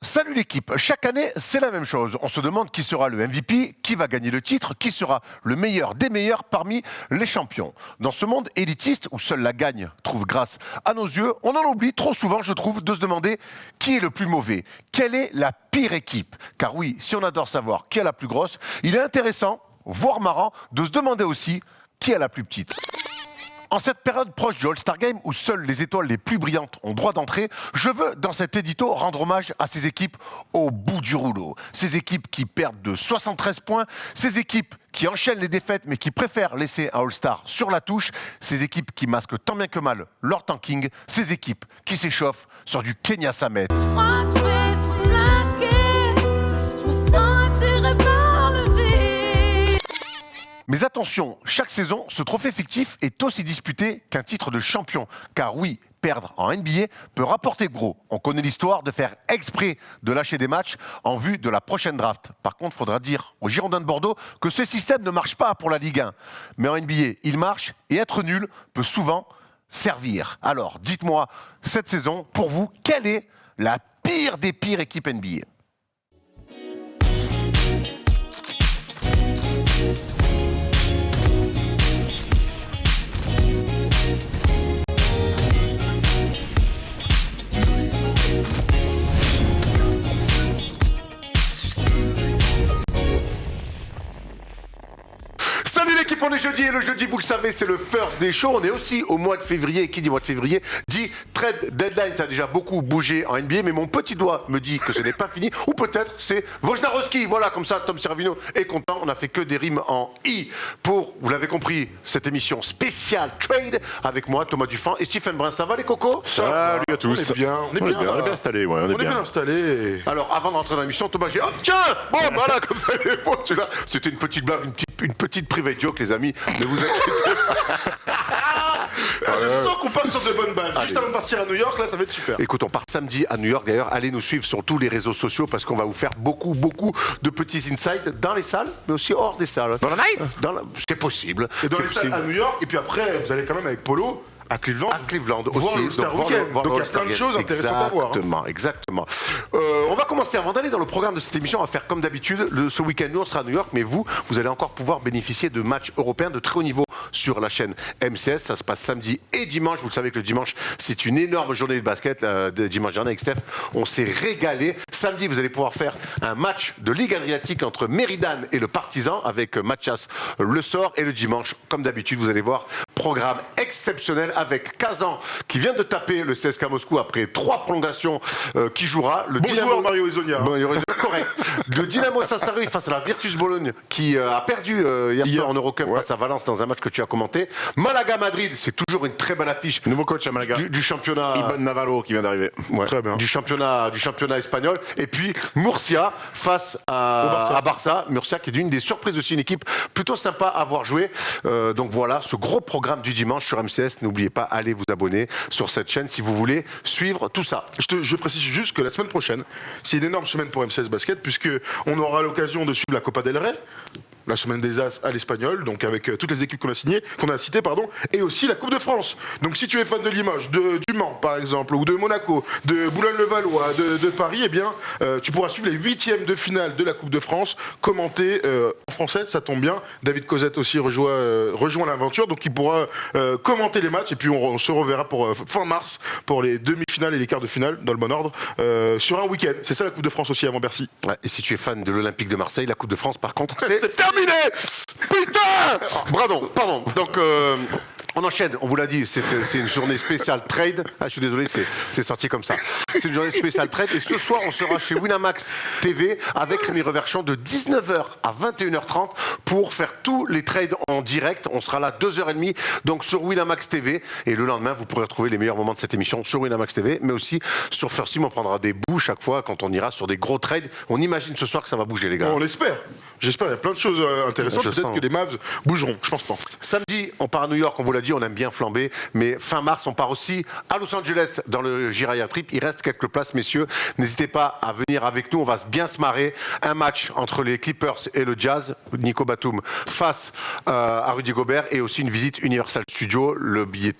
Salut l'équipe, chaque année c'est la même chose. On se demande qui sera le MVP, qui va gagner le titre, qui sera le meilleur des meilleurs parmi les champions. Dans ce monde élitiste où seule la gagne trouve grâce à nos yeux, on en oublie trop souvent, je trouve, de se demander qui est le plus mauvais, quelle est la pire équipe. Car oui, si on adore savoir qui est la plus grosse, il est intéressant, voire marrant, de se demander aussi qui est la plus petite. En cette période proche du All-Star Game où seules les étoiles les plus brillantes ont droit d'entrée, je veux dans cet édito rendre hommage à ces équipes au bout du rouleau. Ces équipes qui perdent de 73 points, ces équipes qui enchaînent les défaites mais qui préfèrent laisser un All-Star sur la touche, ces équipes qui masquent tant bien que mal leur tanking, ces équipes qui s'échauffent sur du Kenya Samet. Mais attention, chaque saison, ce trophée fictif est aussi disputé qu'un titre de champion. Car oui, perdre en NBA peut rapporter gros. On connaît l'histoire de faire exprès de lâcher des matchs en vue de la prochaine draft. Par contre, il faudra dire aux Girondins de Bordeaux que ce système ne marche pas pour la Ligue 1. Mais en NBA, il marche et être nul peut souvent servir. Alors, dites-moi, cette saison, pour vous, quelle est la pire des pires équipes NBA ? Salut l'équipe, on est jeudi et le jeudi, vous le savez, c'est le first day show. On est aussi au mois de février. Et qui dit mois de février dit trade deadline. Ça a déjà beaucoup bougé en NBA, mais mon petit doigt me dit que ce n'est pas fini. Ou peut-être c'est Wojnarowski. Voilà, comme ça, Tom Servino est content. On n'a fait que des rimes en I pour, vous l'avez compris, cette émission spéciale trade avec moi, Thomas Dufan et Stephen Brun. Ça va les cocos ? Salut à tous. On est bien, on est bien installés. Ouais, on est bien installés. Alors, avant d'entrer dans l'émission, Thomas, j'ai hop, tiens, bon, voilà, comme ça, il est bon, celui-là. C'était une petite blague, une petite private joke, les amis. Ne vous inquiétez pas. Je sens qu'on part sur de bonnes bases. Juste avant de partir à New York, là, ça va être super. Écoute, on part samedi à New York. D'ailleurs, allez nous suivre sur tous les réseaux sociaux parce qu'on va vous faire beaucoup de petits insights dans les salles, mais aussi hors des salles. Dans la night C'est possible. Et dans les salles à New York, et puis après, vous allez quand même avec Polo à Cleveland. À Cleveland aussi. Voir le Star Weekend. Donc il y a plein de choses intéressantes à voir. Exactement. On va commencer, avant d'aller dans le programme de cette émission, on va faire comme d'habitude. Ce week-end, nous, on sera à New York, mais vous allez encore pouvoir bénéficier de matchs européens de très haut niveau sur la chaîne MCS. Ça se passe samedi et dimanche. Vous le savez que le dimanche, c'est une énorme journée de basket. Dimanche dernier avec Steph, on s'est régalé. Samedi, vous allez pouvoir faire un match de Ligue Adriatique entre Méridan et le Partizan avec Mathias Le Sort. Et le dimanche, comme d'habitude, vous allez voir programme exceptionnel avec Kazan qui vient de taper le CSKA Moscou après 3 prolongations qui jouera. Le Bonjour Mario Isonia. Correct. Le Dynamo Sassari face à la Virtus Bologne qui a perdu hier soir en Eurocup face à Valence dans un match que tu as commenté. Malaga Madrid, c'est toujours une très belle affiche. Nouveau coach à Malaga. Du championnat. Iban Navarro qui vient d'arriver. Ouais, très bien. Du championnat espagnol. Et puis Murcia face à Barça. Murcia qui est une des surprises aussi, une équipe plutôt sympa à voir jouer. Donc voilà, ce gros programme du dimanche sur MCS. N'oubliez pas, allez vous abonner sur cette chaîne si vous voulez suivre tout ça. Je précise juste que la semaine prochaine, c'est une énorme semaine pour MCS Basket puisqu'on aura l'occasion de suivre la Copa del Rey, la semaine des As à l'Espagnol, donc avec toutes les équipes qu'on a citées, et aussi la Coupe de France. Donc si tu es fan de Limoges, du Mans par exemple, ou de Monaco, de Boulogne-le-Valois, de Paris, eh bien tu pourras suivre les 8e de finale de la Coupe de France, commentés en français, ça tombe bien. David Cosette aussi rejoint l'aventure, donc il pourra commenter les matchs, et puis on se reverra pour fin mars pour les demi-finales et les quarts de finale, dans le bon ordre, sur un week-end. C'est ça la Coupe de France aussi avant Bercy. Ouais, et si tu es fan de l'Olympique de Marseille, la Coupe de France par contre, c'est terminé. Putain. Pardon. Donc on enchaîne, on vous l'a dit, c'est une journée spéciale trade. Je suis désolé, c'est sorti comme ça. C'est une journée spéciale trade. Et ce soir, on sera chez Winamax TV avec Rémi Reverchon de 19h à 21h30 pour faire tous les trades en direct. On sera là 2h30 donc sur Winamax TV. Et le lendemain, vous pourrez retrouver les meilleurs moments de cette émission sur Winamax TV, mais aussi sur First Team. On prendra des bouts chaque fois quand on ira sur des gros trades. On imagine ce soir que ça va bouger, les gars. On espère. J'espère, il y a plein de choses intéressantes. Peut-être que les Mavs bougeront, je pense pas. Samedi, on part à New York, on vous l'a dit. dit, on aime bien flamber, mais fin mars, on part aussi à Los Angeles dans le Jiraya Trip. Il reste quelques places, messieurs. N'hésitez pas à venir avec nous, on va bien se marrer. Un match entre les Clippers et le Jazz, Nico Batum face à Rudy Gobert, et aussi une visite Universal Studios, le billet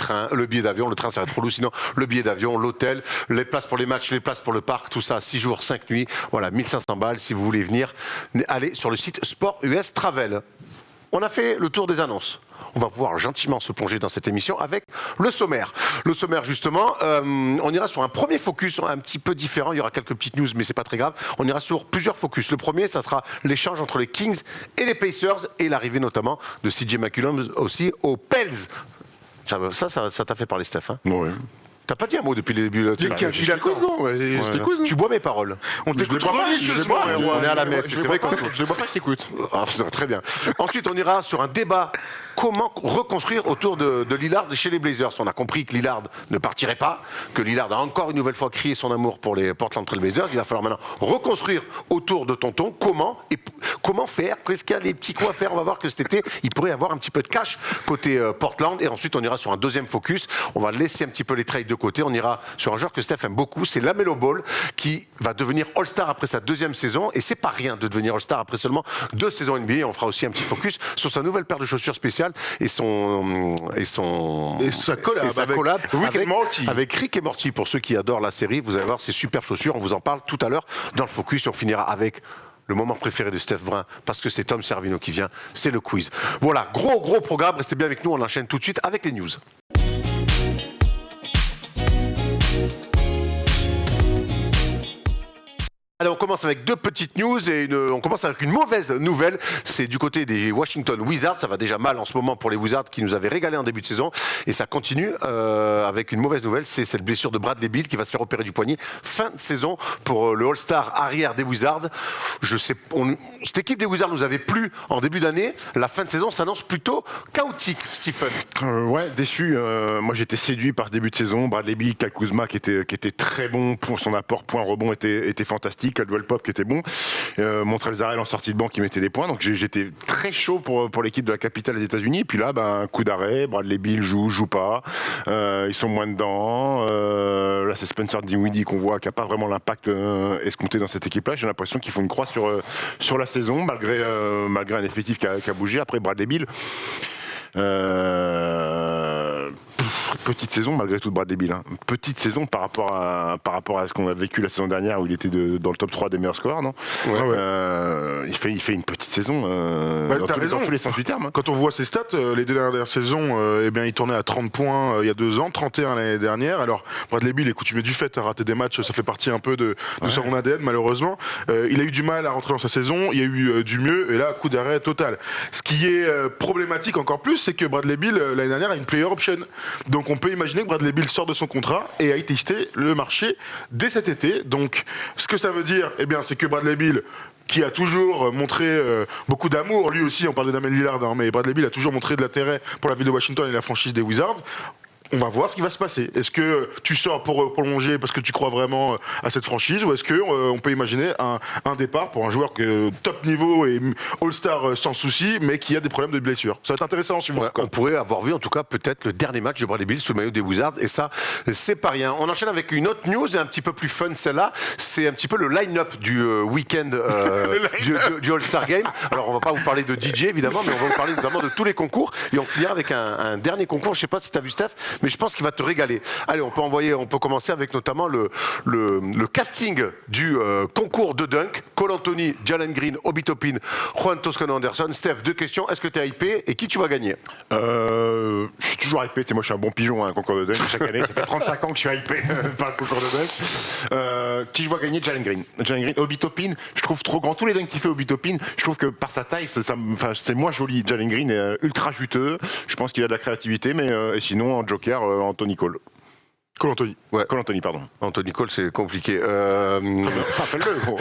d'avion, le train ça va être trop lourd, sinon le billet d'avion, l'hôtel, les places pour les matchs, les places pour le parc, tout ça, 6 jours, 5 nuits, voilà, 1500 balles. Si vous voulez venir, allez sur le site Sport US Travel. On a fait le tour des annonces. On va pouvoir gentiment se plonger dans cette émission avec le sommaire. Le sommaire, justement, on ira sur un premier focus un petit peu différent. Il y aura quelques petites news, mais c'est pas très grave. On ira sur plusieurs focus. Le premier, ça sera l'échange entre les Kings et les Pacers et l'arrivée notamment de CJ McCollum aussi aux Pels. Ça t'a fait parler, Steph, hein? Oui. T'as pas dit un mot depuis le début là, Tu bois mes paroles. On t'écoute religieusement. On est à la messe. C'est vrai qu'on je ne vois pas que t'écoutes. Très bien. Ensuite, on ira sur un débat. Comment reconstruire autour de Lillard chez les Blazers? On a compris que Lillard ne partirait pas, que Lillard a encore une nouvelle fois crié son amour pour les Portland Trail Blazers. Il va falloir maintenant reconstruire autour de Tonton. Comment faire? Qu'est-ce qu'il y a des petits coups à faire? On va voir que cet été, il pourrait y avoir un petit peu de cash côté Portland. Et ensuite, on ira sur un deuxième focus. On va laisser un petit peu les trades de côté. On ira sur un joueur que Steph aime beaucoup, c'est LaMelo Ball, qui va devenir All-Star après sa deuxième saison. Et c'est pas rien de devenir All-Star après seulement 2 saisons NBA. On fera aussi un petit focus sur sa nouvelle paire de chaussures spéciales et sa collab avec Rick et Morty. Pour ceux qui adorent la série, vous allez voir ces super chaussures. On vous en parle tout à l'heure dans le focus. Et on finira avec le moment préféré de Steph Brun, parce que c'est Tom Servino qui vient, c'est le quiz. Voilà, gros programme. Restez bien avec nous. On enchaîne tout de suite avec les news. Allez, on commence avec 2 petites news et on commence avec une mauvaise nouvelle. C'est du côté des Washington Wizards. Ça va déjà mal en ce moment pour les Wizards qui nous avaient régalé en début de saison. Et ça continue avec une mauvaise nouvelle. C'est cette blessure de Bradley Beal qui va se faire opérer du poignet. Fin de saison pour le All-Star arrière des Wizards. Cette équipe des Wizards nous avait plu en début d'année. La fin de saison s'annonce plutôt chaotique, Stephen. Ouais, déçu. Moi, j'étais séduit par ce début de saison. Bradley Beal, Kyle Kuzma qui était très bon pour son apport. Point rebond était fantastique. Caldwell Pope qui était bon, Montrezl en sortie de banc qui mettait des points, donc j'étais très chaud pour l'équipe de la capitale des États-Unis. Et puis là, coup d'arrêt, Bradley Beal joue pas, ils sont moins dedans. Là, c'est Spencer Dinwiddie qu'on voit qui n'a pas vraiment l'impact escompté dans cette équipe-là. J'ai l'impression qu'ils font une croix sur la saison malgré un effectif qui a bougé. Après Bradley Beal. Petite saison malgré tout de Bradley Beal. Petite saison par rapport à ce qu'on a vécu la saison dernière où il était dans le top 3 des meilleurs scores, non? Ouais. Il fait une petite saison dans tous les sens du terme. Quand on voit ses stats, les 2 dernières saisons, il tournait à 30 points il y a 2 ans, 31 l'année dernière. Alors Bradley Beal est coutumier du fait à rater des matchs, ça fait partie un peu de son ADN malheureusement. Il a eu du mal à rentrer dans sa saison, il y a eu du mieux et là coup d'arrêt total. Ce qui est problématique encore plus, c'est que Bradley Beal l'année dernière a une player option. Donc on peut imaginer que Bradley Beal sort de son contrat et aille tester le marché dès cet été. Donc ce que ça veut dire, c'est que Bradley Beal, qui a toujours montré beaucoup d'amour, lui aussi, on parle de Damian Lillard, mais Bradley Beal a toujours montré de l'intérêt pour la ville de Washington et la franchise des Wizards. On va voir ce qui va se passer. Est-ce que tu sors pour prolonger parce que tu crois vraiment à cette franchise, ou est-ce qu'on peut imaginer un départ pour un joueur top niveau et All-Star sans souci, mais qui a des problèmes de blessure? Ça va être intéressant à suivre. Ouais, on pourrait avoir vu en tout cas peut-être le dernier match de Bradley Beal sous le maillot des Wizards, et ça, c'est pas rien. On enchaîne avec une autre news, un petit peu plus fun celle-là. C'est un petit peu le line-up du week-end du All-Star Game. Alors on va pas vous parler de DJ évidemment, mais on va vous parler notamment de tous les concours, et on finira avec un dernier concours. Je sais pas si tu as vu Steph, mais je pense qu'il va te régaler. Allez, on peut commencer avec notamment le casting du concours de dunk. Cole Anthony, Jalen Green, Obi Toppin, Juan Toscano Anderson. Steph, 2 questions. Est-ce que tu es hypé et qui tu vas gagner? Je suis toujours hypé. Moi, je suis un bon pigeon à un concours de dunk chaque année. Ça fait 35 ans que je suis hypé par le concours de dunk. Qui je vois gagner? Jalen Green. Obi Toppin, je trouve trop grand. Tous les dunks qu'il fait Obi Toppin, je trouve que par sa taille, c'est moins joli. Jalen Green est ultra juteux. Je pense qu'il a de la créativité, mais et sinon, en joker, Anthony Cole. Cole Anthony. Ouais. Cole Anthony, pardon. Anthony Cole, c'est compliqué. Rappelle-le, gros.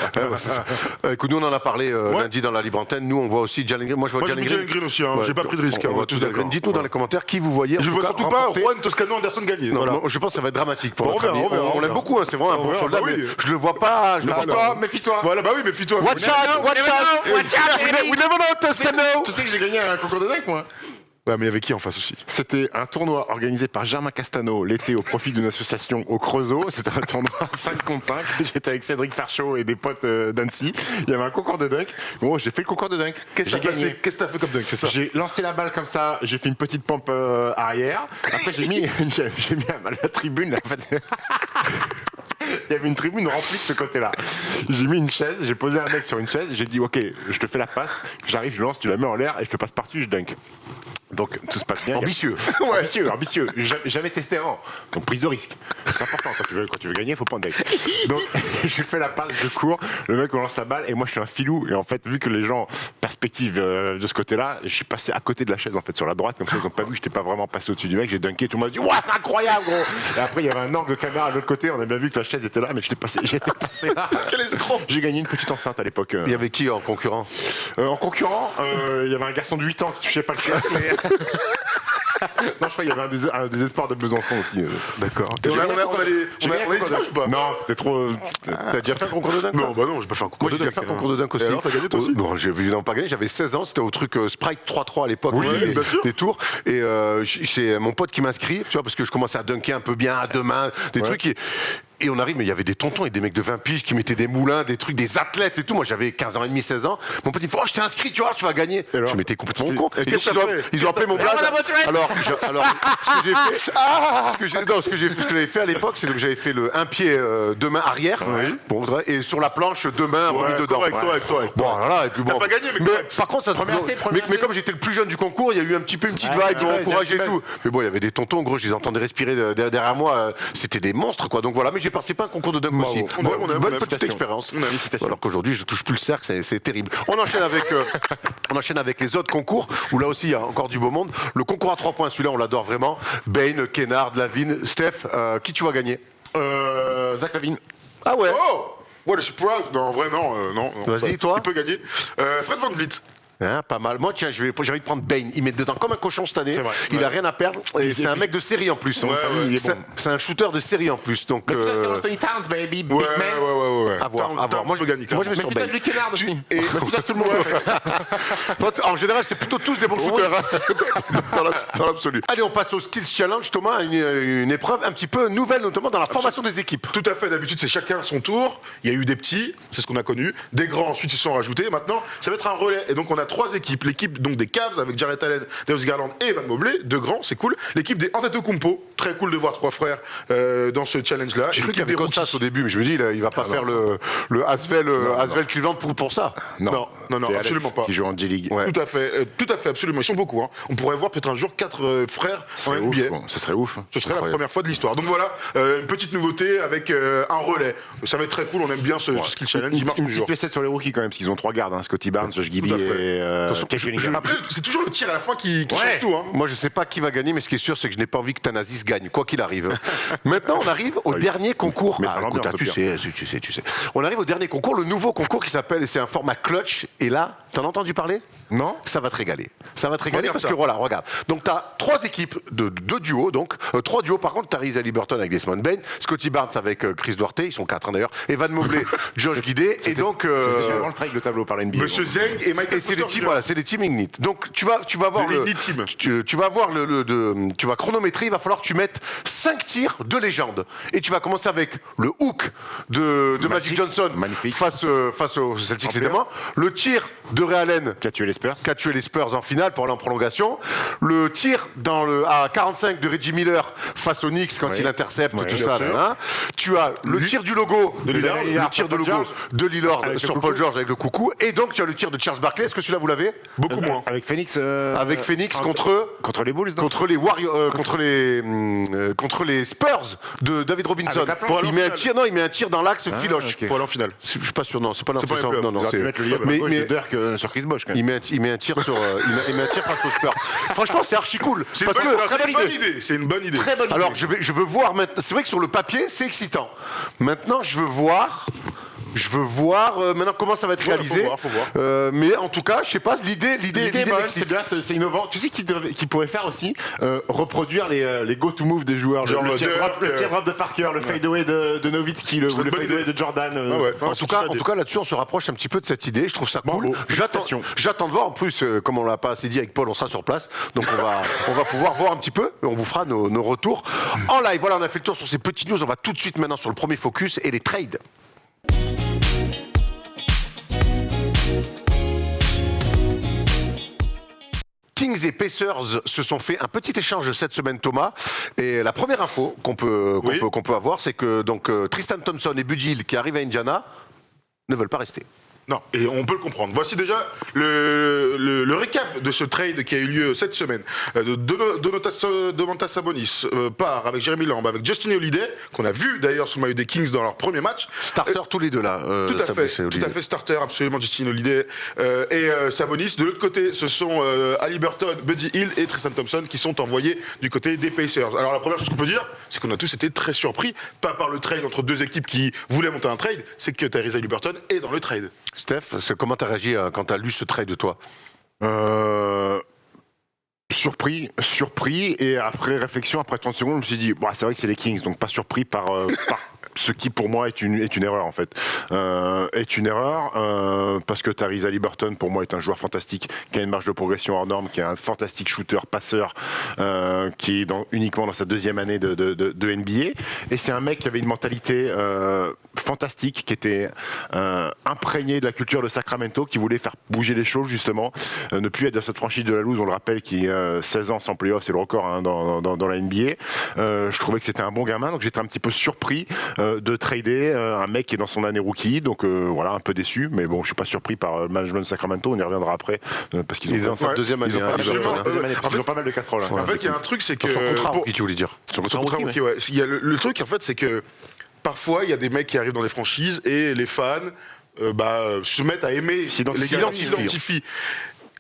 Écoute, nous on en a parlé lundi dans la libre antenne. Nous on voit aussi Jalen Green. Moi je vois Jalen Green aussi. J'ai pas pris de risque. On voit tous Jalen Green. Dites-nous dans les commentaires qui vous voyez. Je veux surtout pas Juan Toscano Anderson gagner. Non, voilà. je pense que ça va être dramatique pour notre ami. On l'aime beaucoup. C'est vraiment un bon soldat. Mais je le vois pas. Méfie-toi. Voilà, méfie-toi. Watch out. We never know Toscano. Tu sais que j'ai gagné un concours de dunk, moi. Ouais, mais il y avait qui en face aussi? C'était un tournoi organisé par Germain Castano l'été au profit d'une association au Creusot. C'était un tournoi 5 contre 5. J'étais avec Cédric Farchot et des potes d'Annecy. Il y avait un concours de dunk. Bon, j'ai fait le concours de dunk. Qu'est-ce que t'as fait comme dunk? C'est ça? J'ai lancé la balle comme ça. J'ai fait une petite pompe arrière. Après, j'ai mis la tribune. Là, en fait. Il y avait une tribune remplie de ce côté-là. J'ai mis une chaise, j'ai posé un mec sur une chaise, j'ai dit ok, je te fais la passe, j'arrive, je lance, tu la mets en l'air et je te passe par-dessus, je dunk. Donc tout se passe bien. Ambitieux. Ambitieux. Jamais testé avant. Donc prise de risque. C'est important quand tu veux gagner, il faut prendre des risques. Donc je fais la passe, je cours, le mec me lance la balle et moi je suis un filou et en fait vu que les gens perspective de ce côté-là, je suis passé à côté de la chaise en fait sur la droite comme ça ils n'ont pas vu que j'étais pas vraiment passé au-dessus du mec, j'ai dunké, tout le monde a dit ouah c'est incroyable gros. Et après il y avait un angle de caméra de l'autre côté, on a bien vu que la chaise était là mais j'étais passé là. Quel escroc! J'ai gagné une petite enceinte à l'époque. Il y avait qui en concurrent? En concurrent, il y avait un garçon de 8 ans qui touchait pas le casque. Non, je crois qu'il y avait un désespoir de Besançon aussi. D'accord. Et on a les images ou pas? Non, c'était trop. T'as déjà fait un concours de dunk? Non, bah non, j'ai pas fait un concours Moi, j'ai de déjà dunk. fait un concours de dunk aussi. Et alors, t'as gagné toi aussi? Non, j'ai évidemment pas gagné. J'avais 16 ans. C'était au truc Sprite 3-3 à l'époque. Oui, des, bien sûr. des tours. Et c'est mon pote qui m'inscrit, tu vois, parce que je commençais à dunker un peu bien à deux mains, des trucs. Et on arrive, mais il y avait des tontons et des mecs de 20 piges qui mettaient des moulins, des trucs, des athlètes et tout. Moi, j'avais 15 ans et demi, 16 ans. Mon pote, il me fait, oh, je t'ai inscrit, tu vois, tu vas gagner. Je m'étais complètement con. Et Et qu'est-ce donc, que t'as fait? ils ont appelé mon blaze. Alors, ce que j'avais fait à l'époque, c'est que j'avais fait le un pied, deux mains arrière. Bon, et sur la planche, deux mains remis dedans. Correct. Bon, voilà, et puis bon. T'as pas gagné, mais correct. Par contre, ça mais comme j'étais le plus jeune du concours, il y a eu un petit peu une petite vibe, ils m'ont encouragé et tout. Mais bon, il y avait des tontons, gros, je les entendais respirer derrière moi. C'était des monstres, quoi. Donc voilà, mais j'ai participé à un concours de dunk aussi. Une bonne petite expérience. Alors qu'aujourd'hui, je touche plus le cercle, c'est terrible. On enchaîne avec les autres concours, où là aussi, il y a encore du beau monde. Le concours à 3 points, celui-là, on l'adore vraiment. Bane, Kennard, Lavigne, Steph, qui tu vas gagner? Zach Lavine. Ah ouais. Oh! What a surprise! Non, en vrai, non. Vas-y, toi. Il peut gagner. Fred Van Vliet. Hein, pas mal. Moi, tiens, j'ai envie de prendre Bane. Il met dedans comme un cochon cette année. C'est vrai. Il a rien à perdre. Et c'est un mec de série en plus. C'est un shooter de série en plus. Donc, Anthony Towns, baby. Big Ouais. à voir. Moi, je vais gagner. Moi, je vais sur Bane. Lui Kennard aussi. Et tout le monde. en général, c'est plutôt tous des bons shooters hein, dans l'absolu. Allez, on passe au Skills Challenge, Thomas, une épreuve un petit peu nouvelle, notamment dans la formation des équipes. Tout à fait, d'habitude c'est chacun son tour. Il y a eu des petits, c'est ce qu'on a connu, des grands ensuite ils sont rajoutés. Maintenant, ça va être un relais. Et donc on a 3 équipes. L'équipe donc des Cavs avec Jarrett Allen, Darius Garland et Evan Mobley, 2 grands, c'est cool. L'équipe des Antetokounmpo, très cool de voir 3 frères dans ce challenge-là. J'ai Et cru qu'il y l'équipe avait des Costas rookies. au début, mais je me dis, il va pas faire le Asvel Cleveland pour ça. Non, C'est absolument Alex pas. Qui joue en G-League. Ouais. Tout à fait, absolument. Ils sont beaucoup. Hein. On pourrait voir peut-être un jour 4 frères en C'est ouf, NBA. bon, ce serait ouf. Ce serait la première fois de l'histoire. Donc voilà, une petite nouveauté avec un relais. Ça va être très cool, on aime bien ce skill challenge, il marche Une toujours. petite pièce sur les rookies quand même, parce qu'ils ont 3 gardes, hein, Scotty Barnes, Josh Giddey Tout à fait. et façon, Cam Cunningham. Après, c'est toujours le tir à la fin qui change tout. Hein. Moi, je sais pas qui va gagner, mais ce qui est sûr, c'est que je n'ai pas envie que Thanasis gagne, quoi qu'il arrive. Maintenant, on arrive au dernier concours. Mais écoute, tu sais. On arrive au dernier concours, le nouveau concours qui s'appelle, c'est un format clutch. Et là, t'en as entendu parler? Non. Ça va te régaler. Ça va te régaler Regarde parce ça. que voilà, regarde. Donc, tu as 3 équipes de 2 duos, donc 3 duos. Par contre, tu as Risa Liberton avec Desmond Bain, Scotty Barnes avec Chris Duarte, ils sont 4 d'ailleurs, Evan Mobley, Josh Giddey, et donc. C'est vraiment le trail de tableau par l'NBA. Monsieur Zeng et Michael Et c'est des Porter teams, Jr. voilà, c'est des teams Ignite. Donc tu vas voir Le Ignite Team. tu vas voir tu vas chronométrer. Il va falloir que tu mettes 5 tirs de légende. Et tu vas commencer avec le hook de Magic Johnson Magnifique. face aux Celtics Empire. évidemment. Le tir de Ray Allen Qui a tué les Spurs. qui a tué les Spurs en finale pour aller en prolongation. Le tir à 45 de Reggie Miller face aux Knicks quand Oui. il intercepte Oui, tout bien ça. sûr. Là. Tu as le tir du logo De Lillard. le tir de Paul logo George. de Lillard Avec le sur coucou. Paul George avec le coucou. Et donc tu as le tir de Charles Barkley. Est-ce que celui-là vous l'avez? Beaucoup moins. Avec Phoenix. Avec Phoenix contre les Bulls. non contre les Warriors, contre les Spurs de David Robinson. Avec la planche. Il met un tir, il met un tir dans l'axe filoche. ok. Pour aller en finale. Je suis pas sûr, non, c'est pas pas les l'impression. playoffs. Non, Ils auraient c'est. pu mettre le lien Mais de Dirk sur Chris Bosh quand même. il met un tir sur, il met un tir face aux Spurs. Franchement, c'est archi cool. C'est Parce une bonne- que c'est une bonne idée. C'est une bonne idée. Très bonne alors je veux voir maintenant. C'est vrai que sur le papier, c'est excitant. Maintenant, je veux voir Je veux voir maintenant comment ça va être réalisé. Faut voir. Mais en tout cas, je sais pas, l'idée C'est m'excite. bien, c'est innovant. Tu sais qu'il pourrait faire aussi reproduire les go-to move des joueurs, Genre le teardrop de Parker, le fadeaway de Nowitzki, le fadeaway de Jordan. En tout cas, là-dessus, on se rapproche un petit peu de cette idée. Je trouve ça cool. Bravo, J'attends de voir. En plus, comme on l'a pas assez dit avec Paul, on sera sur place, donc on va pouvoir voir un petit peu. Et on vous fera nos retours en live. Voilà, on a fait le tour sur ces petites news. On va tout de suite maintenant sur le premier focus et les trades. Kings et Pacers se sont fait un petit échange cette semaine, Thomas. Et la première info qu'on peut avoir, c'est que donc, Tristan Thompson et Buddy Hield, qui arrivent à Indiana, ne veulent pas rester. Non, et on peut le comprendre. Voici déjà le récap de ce trade qui a eu lieu cette semaine. Domantas Sabonis part avec Jeremy Lamb, avec Justin Holiday, qu'on a vu d'ailleurs sous le maillot des Kings dans leur premier match. Starter tous les deux là. Tout à fait starter, absolument Justin Holiday. Et Sabonis. De l'autre côté, ce sont Haliburton, Buddy Hield et Tristan Thompson qui sont envoyés du côté des Pacers. Alors la première chose qu'on peut dire, c'est qu'on a tous été très surpris, pas par le trade entre deux équipes qui voulaient monter un trade, c'est que Tyrese Haliburton est dans le trade. Steph, comment t'as réagi quand t'as lu ce trade de toi? Surpris, et après réflexion, après 30 secondes, je me suis dit, bah, c'est vrai que c'est les Kings, donc pas surpris par ce qui pour moi est une erreur en fait. Est une erreur parce que Tyrese Haliburton pour moi est un joueur fantastique, qui a une marge de progression hors norme, qui est un fantastique shooter, passeur, qui est uniquement dans sa deuxième année de NBA. Et c'est un mec qui avait une mentalité fantastique, qui était imprégné de la culture de Sacramento, qui voulait faire bouger les choses justement, ne plus être dans cette franchise de la loose, on le rappelle, qui 16 ans sans playoff, c'est le record hein, dans la NBA. Je trouvais que c'était un bon gamin, donc j'étais un petit peu surpris de trader un mec qui est dans son année rookie, donc voilà, un peu déçu, mais bon, je suis pas surpris par le management de Sacramento, on y reviendra après, parce qu'ils ont dans sa deuxième année. ils ont pas mal de casseroles. Ouais, en fait, il y a un truc, c'est que son contrat rookie, tu voulais dire. Son contrat rookie, ouais. Il y a le truc, en fait, c'est que parfois, il y a des mecs qui arrivent dans les franchises et les fans se mettent à aimer, s'identifient.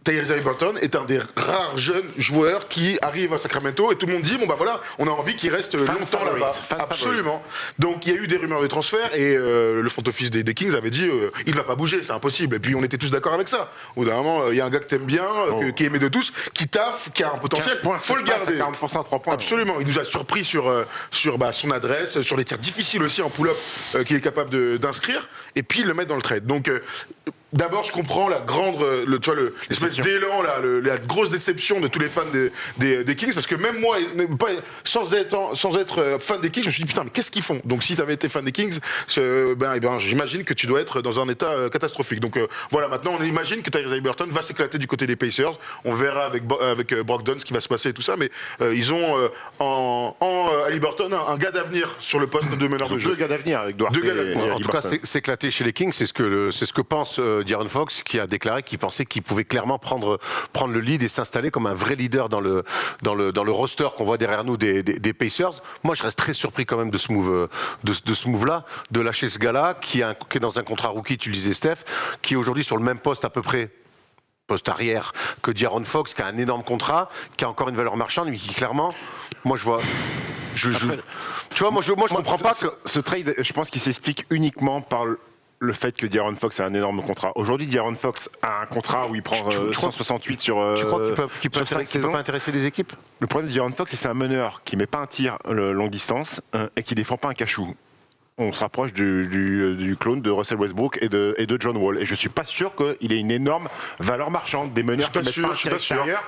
Tyrese Haliburton est un des rares jeunes joueurs qui arrivent à Sacramento et tout le monde dit bon bah voilà, on a envie qu'il reste longtemps là-bas. Absolument. Donc il y a eu des rumeurs de transfert et le front office des Kings avait dit il va pas bouger, c'est impossible. Et puis on était tous d'accord avec ça. Au bout d'un moment, il y a un gars que t'aimes bien, qui est aimé de tous, qui taffe, qui a un potentiel, faut le garder. 40% à 3 points. Absolument. Il nous a surpris sur son adresse, sur les tirs difficiles aussi en pull-up qu'il est capable d'inscrire et puis le mettre dans le trade. Donc d'abord, je comprends l'espèce d'élan, la grosse déception de tous les fans des Kings, parce que même moi, sans être fan des Kings, je me suis dit putain, mais qu'est-ce qu'ils font? Donc si tu avais été fan des Kings, j'imagine que tu dois être dans un état catastrophique. Donc voilà, maintenant on imagine que Tyrese Haliburton va s'éclater du côté des Pacers. On verra avec Brogdon ce qui va se passer et tout ça, mais ils ont en Haliburton un gars d'avenir sur le poste de meneur de jeu. Deux gars d'avenir avec Duarte. En tout cas, s'éclater chez les Kings, c'est ce que pense De'Aaron Fox, qui a déclaré qu'il pensait qu'il pouvait clairement prendre le lead et s'installer comme un vrai leader dans le roster qu'on voit derrière nous des Pacers. Moi, je reste très surpris quand même de ce move-là, de lâcher ce gars-là qui est dans un contrat rookie, tu le disais Steph, qui est aujourd'hui sur le même poste à peu près, poste arrière, que De'Aaron Fox, qui a un énorme contrat, qui a encore une valeur marchande, mais qui clairement, moi je vois... Tu vois, moi je comprends pas que... Ce trade, je pense qu'il s'explique uniquement par le fait que De'Aaron Fox a un énorme contrat. Aujourd'hui, De'Aaron Fox a un contrat où il prend 168 sur Tu crois qu'il peut pas intéresser des équipes? Le problème de De'Aaron Fox, c'est que c'est un meneur qui met pas un tir longue distance et qui défend pas un cachou. On se rapproche du clone de Russell Westbrook et de John Wall. Et je suis pas sûr qu'il ait une énorme valeur marchande. Des meneurs qui mettent pas un tir extérieur.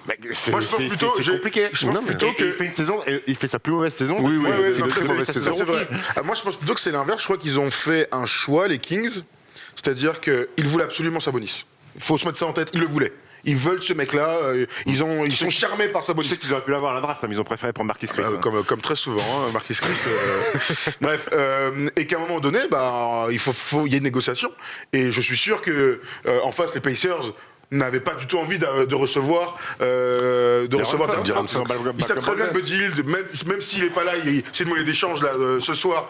Moi, je pense plutôt, c'est compliqué. Je pense plutôt que... Il fait une saison, il fait sa plus mauvaise saison. Oui, c'est une très mauvaise saison. C'est vrai. Moi, je pense plutôt que c'est l'inverse. Je crois qu'ils ont fait un choix, les Kings. C'est-à-dire qu'ils voulaient absolument Sabonis. Il faut se mettre ça en tête. Ils le voulaient. Ils veulent ce mec-là, ils sont charmés par Sabonis. Je sais qu'ils auraient pu l'avoir à la draft, mais ils ont préféré prendre Marquis Chris. Comme très souvent, hein, Marquis Chris. Bref, et qu'à un moment donné, il y a une négociation. Et je suis sûr que en face, les Pacers n'avait pas du tout envie de recevoir Darren Fox. Ils savent très bien que Buddy Hield, même s'il n'est pas là, c'est une monnaie d'échange là, ce soir.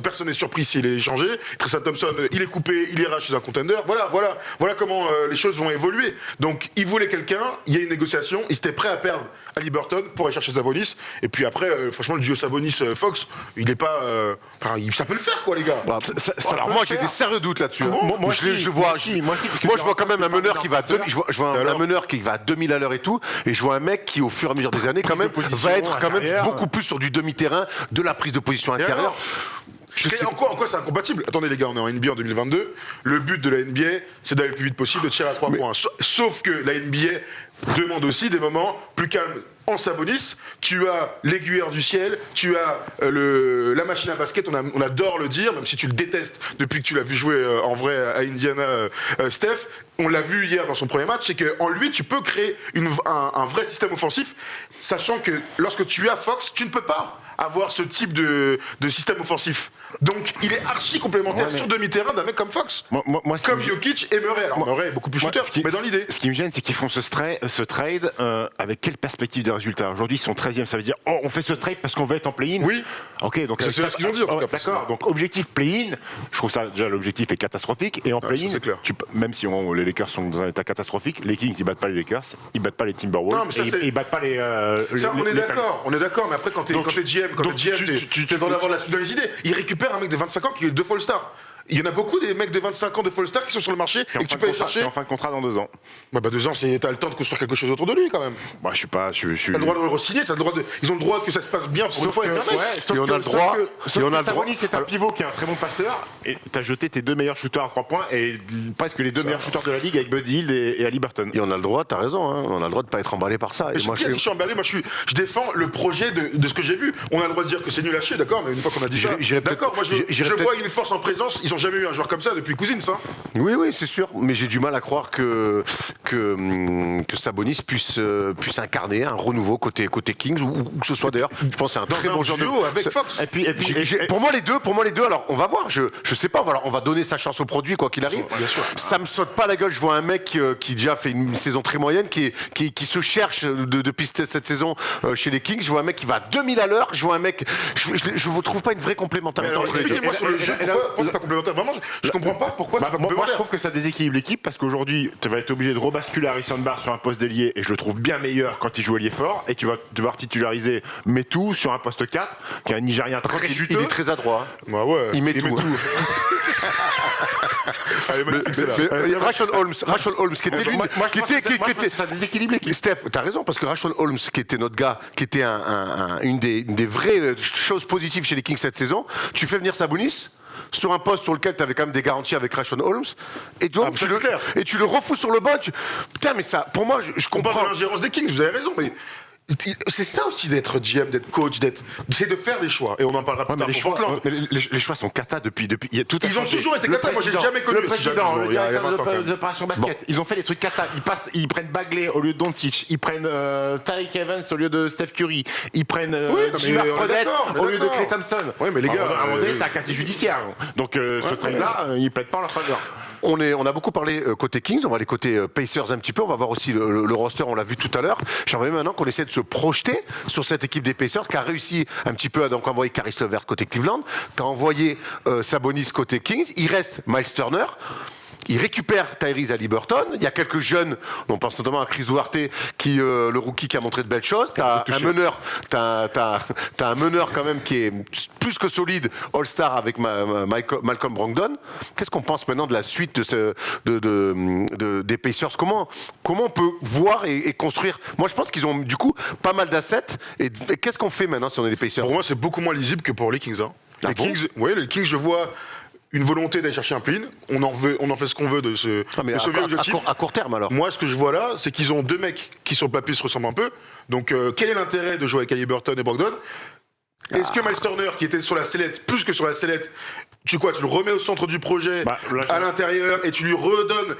Personne n'est surpris s'il est échangé. Tristan Thompson, il est coupé, il ira chez un contender. Voilà comment les choses vont évoluer. Donc, ils voulaient quelqu'un, il y a une négociation, ils étaient prêts à perdre Haliburton pour aller chercher Sabonis. Et puis après, franchement, le duo Sabonis-Fox, il est pas. Ça peut le faire, quoi, les gars. Alors moi j'ai des sérieux doutes là-dessus. Moi Je vois quand même un meneur qui va un meneur qui va à 2000 à l'heure et tout, et je vois un mec qui au fur et à mesure des années quand même va être quand même beaucoup plus sur du demi-terrain, de la prise de position intérieure. En quoi c'est incompatible? Attendez les gars, on est en NBA en 2022. Le but de la NBA, c'est d'aller le plus vite possible, de tirer à 3 points. Sauf que la NBA demande aussi des moments plus calmes. En Sabonis, tu as l'aiguilleur du ciel, tu as la machine à basket, on adore le dire, même si tu le détestes depuis que tu l'as vu jouer en vrai à Indiana, Steph. On l'a vu hier dans son premier match, c'est qu'en lui, tu peux créer un vrai système offensif, sachant que lorsque tu as Fox, tu ne peux pas avoir ce type de système offensif. Donc, il est archi complémentaire sur demi-terrain d'un mec comme Fox. Comme Jokic et Murray. Alors, Murray est beaucoup plus shooter, mais dans l'idée. Ce qui me gêne, c'est qu'ils font ce trade avec quelle perspective de résultat? Aujourd'hui, ils sont 13e, ça veut dire on fait ce trade parce qu'on veut être en play-in. Oui. Ok, donc c'est ce qu'ils ont dit. D'accord. Donc, objectif play-in, je trouve ça déjà l'objectif est catastrophique. Et en play-in, même si les Lakers sont dans un état catastrophique, les Kings ils battent pas les Lakers, ils battent pas les Timberwolves, ils battent pas les. On est d'accord, mais après quand t'es GM, tu es dans les idées. Il récupère un mec de 25 ans qui est 2 fois All-Star. Il y en a beaucoup des mecs de 25 ans de All-Star qui sont sur le marché et que tu peux aller chercher. En fin de contrat dans 2 ans. 2 ans, t'as le temps de construire quelque chose autour de lui quand même. Moi, je suis pas. T'as le droit de le re-signer, ils ont le droit que ça se passe bien pour une fois avec un mec. Et on a le droit. Sabonis, c'est un pivot qui est un très bon passeur. Et t'as jeté tes 2 meilleurs shooters à 3 points et presque les 2 meilleurs shooters de la ligue avec Buddy Hield et Haliburton. Et on a le droit, t'as raison, on a le droit de pas être emballé par ça. Je suis emballé, je défends le projet de ce que j'ai vu. On a le droit de dire que c'est nul à chier, d'accord, mais une fois qu'on a dit ça, d'accord, moi je vois une force en présence, ils ont jamais eu un joueur comme ça depuis Cousins, ça. Oui, c'est sûr, mais j'ai du mal à croire que Sabonis puisse incarner un renouveau côté Kings ou que ce soit d'ailleurs. Je pense que c'est un très bon joueur avec Fox. Et puis, pour moi les deux. Alors on va voir. Je sais pas. Voilà, on va donner sa chance au produit quoi qu'il arrive. Bien sûr. Ça me saute pas la gueule. Je vois un mec qui déjà fait une saison très moyenne, qui se cherche depuis cette saison chez les Kings. Je vois un mec qui va à 2000 à l'heure. Je vois un mec. Je ne trouve pas une vraie complémentarité. Expliquez-moi sur le jeu pourquoi c'est pas complémentaire. Vraiment, je comprends pas pourquoi c'est pas complémentaire. Moi, je trouve que ça déséquilibre l'équipe parce qu'aujourd'hui, tu vas être obligé de rebasculer Harrison Barnes sur un poste d'ailier et je le trouve bien meilleur quand il joue ailier fort et tu vas devoir titulariser Metu sur un poste 4 qui est un Nigérien très juteux. Il est très adroit. Ouais. Il met tout. Rashon Holmes, qui était lui, ça déséquilibre l'équipe. Steph, t'as raison parce que Rashon Holmes, qui était notre gars, qui était une des vraies choses positives chez les Kings cette saison, tu fais venir Sabonis sur un poste sur lequel tu avais quand même des garanties avec Rashon Holmes, et donc tu le refous sur le banc. Putain, mais ça, pour moi, je comprends. On parle de l'ingérence des Kings, vous avez raison, mais c'est ça aussi d'être GM, d'être coach, c'est de faire des choix. Et on en parlera plus tard pour Portland. Les choix sont cata depuis. Ils ont toujours été cata. Moi, j'ai jamais connu le président, le directeur d'opération basket. Ils ont fait des trucs cata. Ils prennent Bagley au lieu de Doncic. Ils prennent Tariq Evans au lieu de Steph Curry. Ils prennent Jimmy Fredette au lieu de Klay Thompson. Oui, mais les gars, à un moment donné, t'as un casier judiciaire. Donc ce trade-là, il plaide pas en leur faveur. On a beaucoup parlé côté Kings, on va aller côté Pacers un petit peu, on va voir aussi le roster, on l'a vu tout à l'heure. J'aimerais maintenant qu'on essaie de se projeter sur cette équipe des Pacers qui a réussi un petit peu à donc envoyer Caris LeVert côté Cleveland, qui a envoyé Sabonis côté Kings. Il reste Miles Turner. Il récupère Tyrese Haliburton. Il y a quelques jeunes, on pense notamment à Chris Duarte, le rookie qui a montré de belles choses. T'as un meneur quand même qui est plus que solide, All-Star avec Malcolm Brogdon. Qu'est-ce qu'on pense maintenant de la suite des Pacers? Comment on peut voir et construire? Moi, je pense qu'ils ont du coup pas mal d'assets. Et qu'est-ce qu'on fait maintenant si on est les Pacers? Pour moi, c'est beaucoup moins lisible que pour les Kings. Les Kings, je vois une volonté d'aller chercher un play-in. On en fait ce qu'on veut de ce vieux objectif. À court terme, alors. Moi, ce que je vois là, c'est qu'ils ont 2 mecs qui, sur le papier, se ressemblent un peu. Donc, quel est l'intérêt de jouer avec Haliburton et Brogdon? Est-ce que Miles Turner, qui était sur la sellette, plus que sur la sellette, tu le remets au centre du projet, à l'intérieur, et tu lui redonnes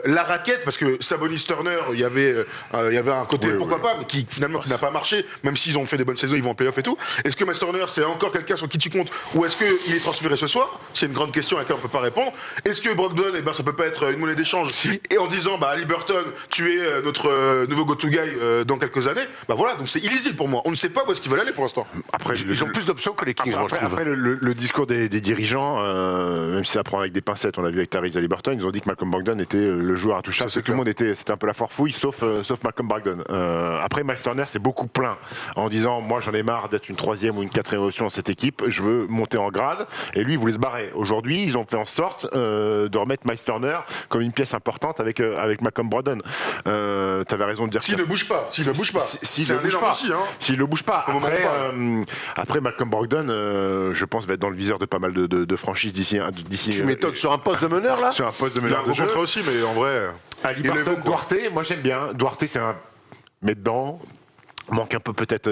la raquette, parce que Sabonis-Turner, il y avait un côté pourquoi pas, mais qui finalement qui n'a pas marché, même s'ils ont fait des bonnes saisons, ils vont en play-off et tout. Est-ce que Miles Turner, c'est encore quelqu'un sur qui tu comptes, ou est-ce qu'il est transféré ce soir? C'est une grande question à laquelle on peut pas répondre. Est-ce que Brogdon, ça peut pas être une monnaie d'échange, et en disant, Ali Burton, tu es notre nouveau go-to guy dans quelques années, voilà, donc c'est illisible pour moi. On ne sait pas où est-ce qu'ils veulent aller pour l'instant. Après, ils ont plus d'options que les Kings, moi je trouve. Après, le discours des dirigeants, même si ça prend avec des pincettes, on l'a vu avec Tyrese Haliburton, ils ont dit que Malcolm Brogdon était le joueur intouchable. Tout le monde c'était un peu la forfouille, sauf Malcolm Brogdon. Après, Miles Turner s'est beaucoup plaint en disant, moi j'en ai marre d'être une 3e ou une 4e option dans cette équipe, je veux monter en grade. Et lui, il voulait se barrer. Aujourd'hui, ils ont fait en sorte de remettre Miles Turner comme une pièce importante avec Malcolm Brogdon. T'avais raison de dire s'il ne bouge pas. S'il ne bouge pas. S'il ne bouge pas. Après, Malcolm Brogdon, je pense, va être dans le viseur de pas mal de franchises d'ici. Tu m'étonnes sur un poste de meneur là. Sur un poste de meneur. Il a rencontré aussi, mais en vrai. Haliburton, Duarte, moi j'aime bien. Duarte, c'est un met dedans. Manque un peu peut-être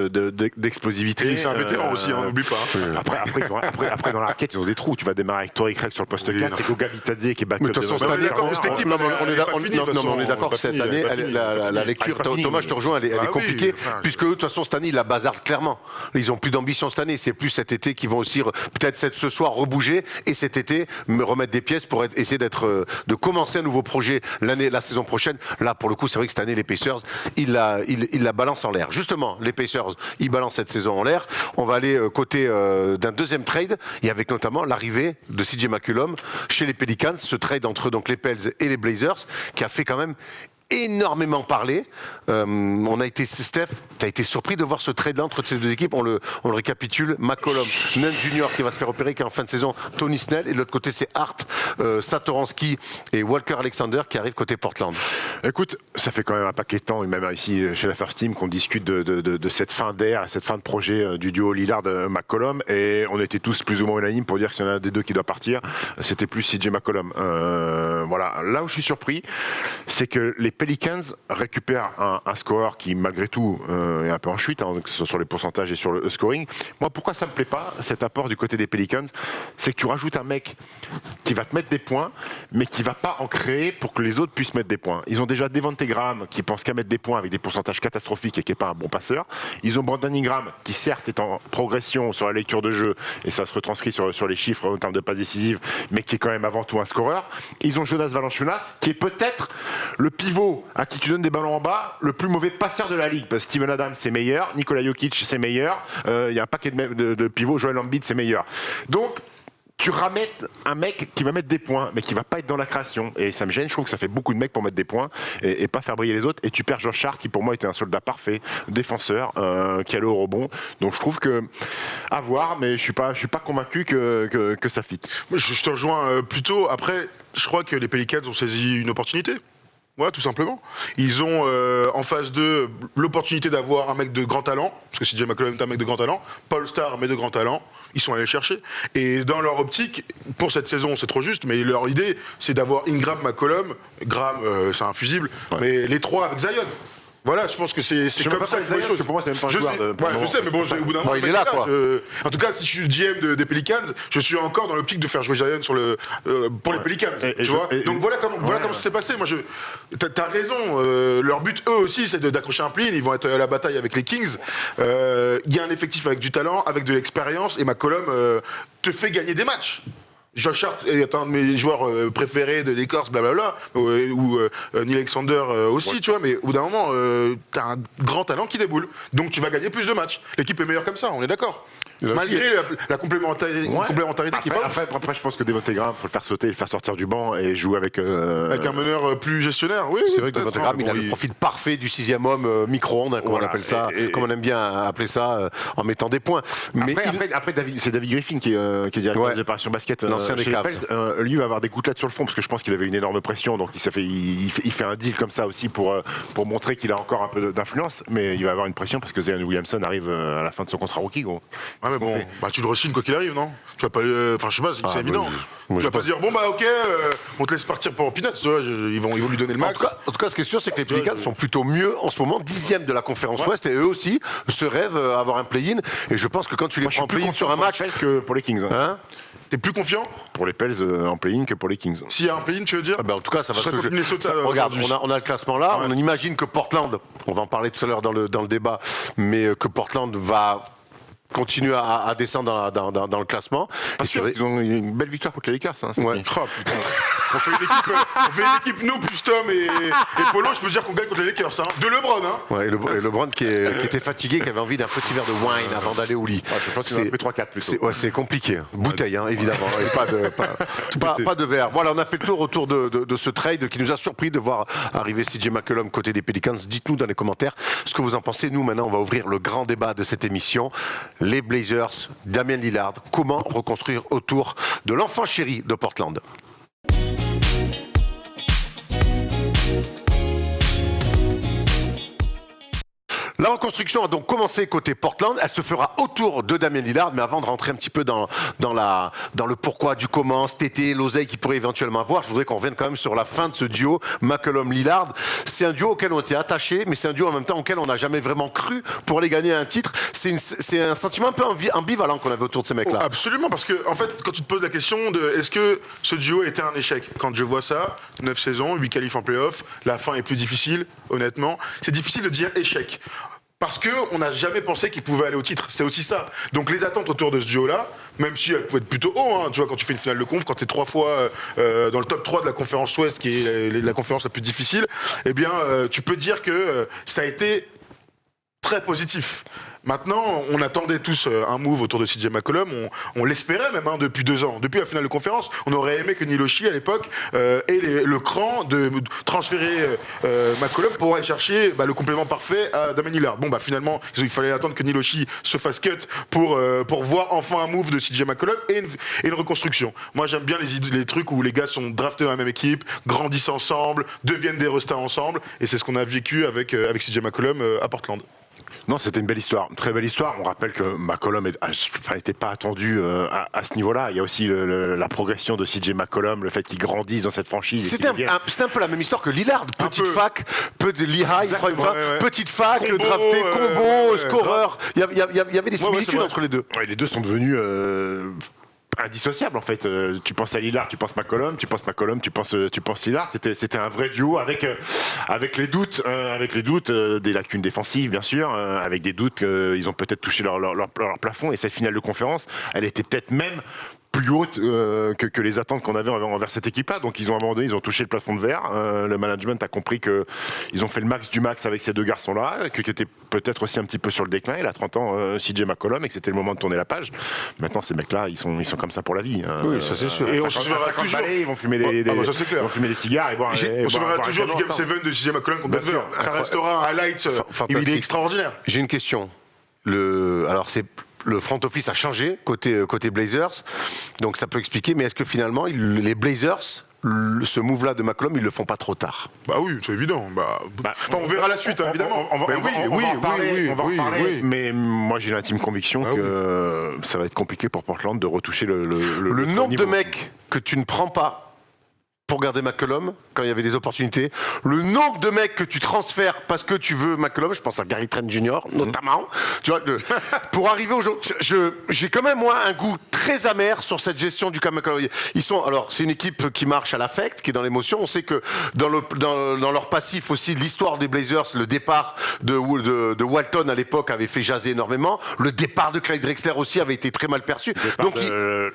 d'explosivité. Et c'est un vétéran aussi, n'oublie pas. Après, dans la raquette, ils ont des trous. Tu vas démarrer avec Torrey Craig sur le poste 4, c'est Goga Bitadze qui est back-up. Mais de toute façon, cette année, on est d'accord que cette année, la lecture, Thomas, je te rejoins, elle est compliquée, puisque de toute façon, cette année, ils la bazardent clairement. Ils n'ont plus d'ambition cette année. C'est plus cet été qu'ils vont aussi, peut-être ce soir, rebouger, et cet été, me remettre des pièces pour essayer de commencer un nouveau projet la saison prochaine. Là, pour le coup, c'est vrai que cette année, les Pacers, ils la balancent en l'air. Justement, les Pacers, ils balancent cette saison en l'air. On va aller côté d'un deuxième trade, et avec notamment l'arrivée de CJ McCollum chez les Pelicans, ce trade entre donc les Pels et les Blazers, qui a fait quand même énormément parlé. Steph, tu as été surpris de voir ce trade-là entre ces deux équipes. On le récapitule. McCollum, Nunn Jr. qui va se faire opérer, qui est en fin de saison, Tony Snell, et de l'autre côté c'est Hart, Satoransky et Walker Alexander qui arrivent côté Portland. Écoute, ça fait quand même un paquet de temps, et même ici chez la First Team, qu'on discute de cette fin d'ère, cette fin de projet du duo Lillard-McCollum, et on était tous plus ou moins unanimes pour dire que s'il y en a un des deux qui doit partir, c'était plus CJ McCollum. Voilà. Là où je suis surpris, c'est que les Pelicans récupèrent un scoreur qui, malgré tout, est un peu en chute, que ce soit sur les pourcentages et sur le scoring. Moi, pourquoi ça me plaît pas, cet apport du côté des Pelicans, c'est que tu rajoutes un mec qui va te mettre des points, mais qui va pas en créer pour que les autres puissent mettre des points. Ils ont déjà Devonte Graham, qui pense qu'à mettre des points avec des pourcentages catastrophiques et qui est pas un bon passeur. Ils ont Brandon Ingram, qui certes est en progression sur la lecture de jeu, et ça se retranscrit sur les chiffres en termes de passes décisives, mais qui est quand même avant tout un scoreur. Ils ont Jonas Valanciunas, qui est peut-être le pivot à qui tu donnes des ballons en bas, le plus mauvais passeur de la ligue. Parce que Steven Adams, c'est meilleur. Nikola Jokic, c'est meilleur. Il y a un paquet de pivots. Joel Embiid, c'est meilleur. Donc, tu ramènes un mec qui va mettre des points, mais qui va pas être dans la création. Et ça me gêne. Je trouve que ça fait beaucoup de mecs pour mettre des points et pas faire briller les autres. Et tu perds Josh Hart, qui pour moi était un soldat parfait, défenseur, qui allait au rebond. Donc je trouve que à voir, mais je suis pas convaincu que ça fit. Je te rejoins plutôt. Après, je crois que les Pelicans ont saisi une opportunité. Voilà, tout simplement. Ils ont en phase 2 l'opportunité d'avoir un mec de grand talent, parce que CJ McCollum est un mec de grand talent, Paul Star, mais de grand talent, ils sont allés le chercher. Et dans leur optique, pour cette saison, c'est trop juste, mais leur idée, c'est d'avoir Ingram, McCollum, Graham, c'est un fusible, mais les trois avec Zion. Voilà, je pense que c'est comme ça que je vois les choses. Pour moi, c'est même pas un joueur je sais, mais bon, au bout d'un moment, il est là, quoi. En tout cas, si je suis le GM des Pelicans, je suis encore dans l'optique de faire jouer Zion pour les Pelicans. Tu vois. Donc voilà comment ça s'est passé. Moi, t'as raison. Leur but, eux aussi, c'est d'accrocher un play. Ils vont être à la bataille avec les Kings. Il y a un effectif avec du talent, avec de l'expérience, et McCollum te fait gagner des matchs. Josh Hart est un de mes joueurs préférés des Lakers, blablabla, ou Neil Alexander aussi, tu vois, mais au bout d'un moment, t'as un grand talent qui déboule. Donc tu vas gagner plus de matchs. L'équipe est meilleure comme ça, on est d'accord. Malgré la complémentarité qui parle. Après, je pense que Devonte Graham, il faut le faire sauter, le faire sortir du banc et jouer avec un meneur plus gestionnaire, oui. C'est vrai que Devonte Graham, il a le profil parfait du 6e homme micro-ondes, comme on appelle ça, comme on aime bien appeler ça, en mettant des points. Mais après c'est David Griffin qui est directeur des opérations basket. L'ancien des Cavs. Lui va avoir des gouttelettes sur le front parce que je pense qu'il avait une énorme pression, donc il fait un deal comme ça aussi pour montrer qu'il a encore un peu d'influence, mais il va avoir une pression parce que Zion Williamson arrive à la fin de son contrat rookie, gros. Mais bon, tu le re-signes quoi qu'il arrive, non? Tu vas pas, enfin je sais pas, c'est évident. Tu vas pas se dire bon ok, on te laisse partir pour Peanuts, tu vois, ils vont lui donner le max. En tout cas, ce qui est sûr, c'est que les Pelicans sont plutôt mieux en ce moment, 10e de la conférence Ouest, et eux aussi se rêvent à avoir un play-in. Et je pense que quand tu les prends en play-in sur un match que pour les Kings. T'es plus confiant Pour les Pels en play-in que pour les Kings. s'il y a un play-in, tu veux dire? Ah ben, en tout cas, ça va Ce serait se contre jouer. Minnesota, Regarde, aujourd'hui. on a le classement là. Ouais. On imagine que Portland, on va en parler tout à l'heure dans le débat, mais que Portland va continuer à descendre dans le classement. Et c'est vrai- Ils ont une belle victoire contre les Lakers. Hein, cette Ouais. nuit. Oh, putain. On fait une équipe, nous, plus Tom et Polo, je peux dire qu'on gagne contre les Lakers. Hein. De LeBron, hein. Ouais, et LeBron qui était fatigué, qui avait envie d'un petit verre de wine avant d'aller au lit. Je pense qu'il en a pris 3-4 plutôt. C'est compliqué. Bouteille, hein, évidemment. Et pas de verre. Voilà, on a fait le tour autour de ce trade qui nous a surpris de voir arriver CJ McCollum côté des Pelicans. Dites-nous dans les commentaires ce que vous en pensez. Nous, maintenant, on va ouvrir le grand débat de cette émission. Les Blazers, Damian Lillard, comment reconstruire autour de l'enfant chéri de Portland? La reconstruction a donc commencé côté Portland. Elle se fera autour de Damian Lillard. Mais avant de rentrer un petit peu dans le pourquoi, du comment, cet été, l'oseille qu'il pourrait éventuellement avoir, je voudrais qu'on revienne quand même sur la fin de ce duo McCollum-Lillard. C'est un duo auquel on était attaché, mais c'est un duo en même temps auquel on n'a jamais vraiment cru pour aller gagner un titre. C'est un sentiment un peu ambivalent qu'on avait autour de ces mecs-là. Absolument, parce que en fait, quand tu te poses la question de est-ce que ce duo était un échec, quand je vois ça, 9 saisons, 8 qualifs en playoff, la fin est plus difficile, honnêtement. C'est difficile de dire échec. Parce qu'on n'a jamais pensé qu'il pouvait aller au titre. C'est aussi ça. Donc les attentes autour de ce duo-là, même si elles pouvaient être plutôt haut, hein, tu vois, quand tu fais une finale de conf, quand tu es 3 fois dans le top 3 de la conférence Ouest, qui est la conférence la plus difficile, eh bien, tu peux dire que ça a été très positif. Maintenant, on attendait tous un move autour de CJ McCollum. On l'espérait même depuis 2 ans. Depuis la finale de conférence, on aurait aimé que Niloshi, à l'époque, ait le cran de transférer McCollum pour aller chercher le complément parfait à Damian Lillard. Bon, finalement, il fallait attendre que Niloshi se fasse cut pour voir enfin un move de CJ McCollum et une reconstruction. Moi, j'aime bien les trucs où les gars sont draftés dans la même équipe, grandissent ensemble, deviennent des restars ensemble. Et c'est ce qu'on a vécu avec CJ McCollum à Portland. Non, c'était une belle histoire, très belle histoire. On rappelle que McCollum n'était pas attendu à ce niveau-là. Il y a aussi la progression de CJ McCollum, le fait qu'il grandisse dans cette franchise. C'était un peu la même histoire que Lillard, petite fac, Lehigh, petite fac, Combo, drafté, combo, scoreur. Il y avait des similitudes vrai. entre les deux. Ouais, les deux sont devenus indissociables en fait. Tu penses à Lillard, tu penses McCollum, tu penses McCollum, tu penses Lillard. C'était un vrai duo avec les doutes, des lacunes défensives bien sûr, avec des doutes qu'ils ont peut-être touché leur plafond. Et cette finale de conférence, elle était peut-être même plus haute que les attentes qu'on avait envers cette équipe-là. Donc ils ont abandonné, ils ont touché le plafond de verre. Le management a compris qu'ils ont fait le max du max avec ces deux garçons-là, qui étaient peut-être aussi un petit peu sur le déclin. Il a 30 ans, CJ McCollum, et que c'était le moment de tourner la page. Maintenant, ces mecs-là, ils sont comme ça pour la vie. Oui, ça c'est sûr. Et on se souviendra toujours. Ils vont fumer ça, c'est clair. ils vont fumer des cigares et boire. On se souviendra toujours du Game 7 de CJ McCollum contre Denver. Ça restera un highlight. Il est extraordinaire. J'ai une question. Alors c'est le front office a changé côté Blazers, donc ça peut expliquer. Mais est-ce que finalement les Blazers, ce move-là de McCollum, ils le font pas trop tard? Bah oui, c'est évident. On verra la suite, évidemment. On va en parler, mais moi j'ai l'intime conviction que ça va être compliqué pour Portland de retoucher le nombre niveau. de mecs que tu ne prends pas pour garder McCollum quand il y avait des opportunités, le nombre de mecs que tu transfères parce que tu veux McCollum, je pense à Gary Trent Jr. notamment, tu vois, pour arriver au jour, j'ai quand même moi un goût très amer sur cette gestion du cas McCollum. C'est une équipe qui marche à l'affect, qui est dans l'émotion. On sait que dans leur passif aussi, l'histoire des Blazers, le départ de Walton à l'époque avait fait jaser énormément. Le départ de Clyde Drexler aussi avait été très mal perçu. Donc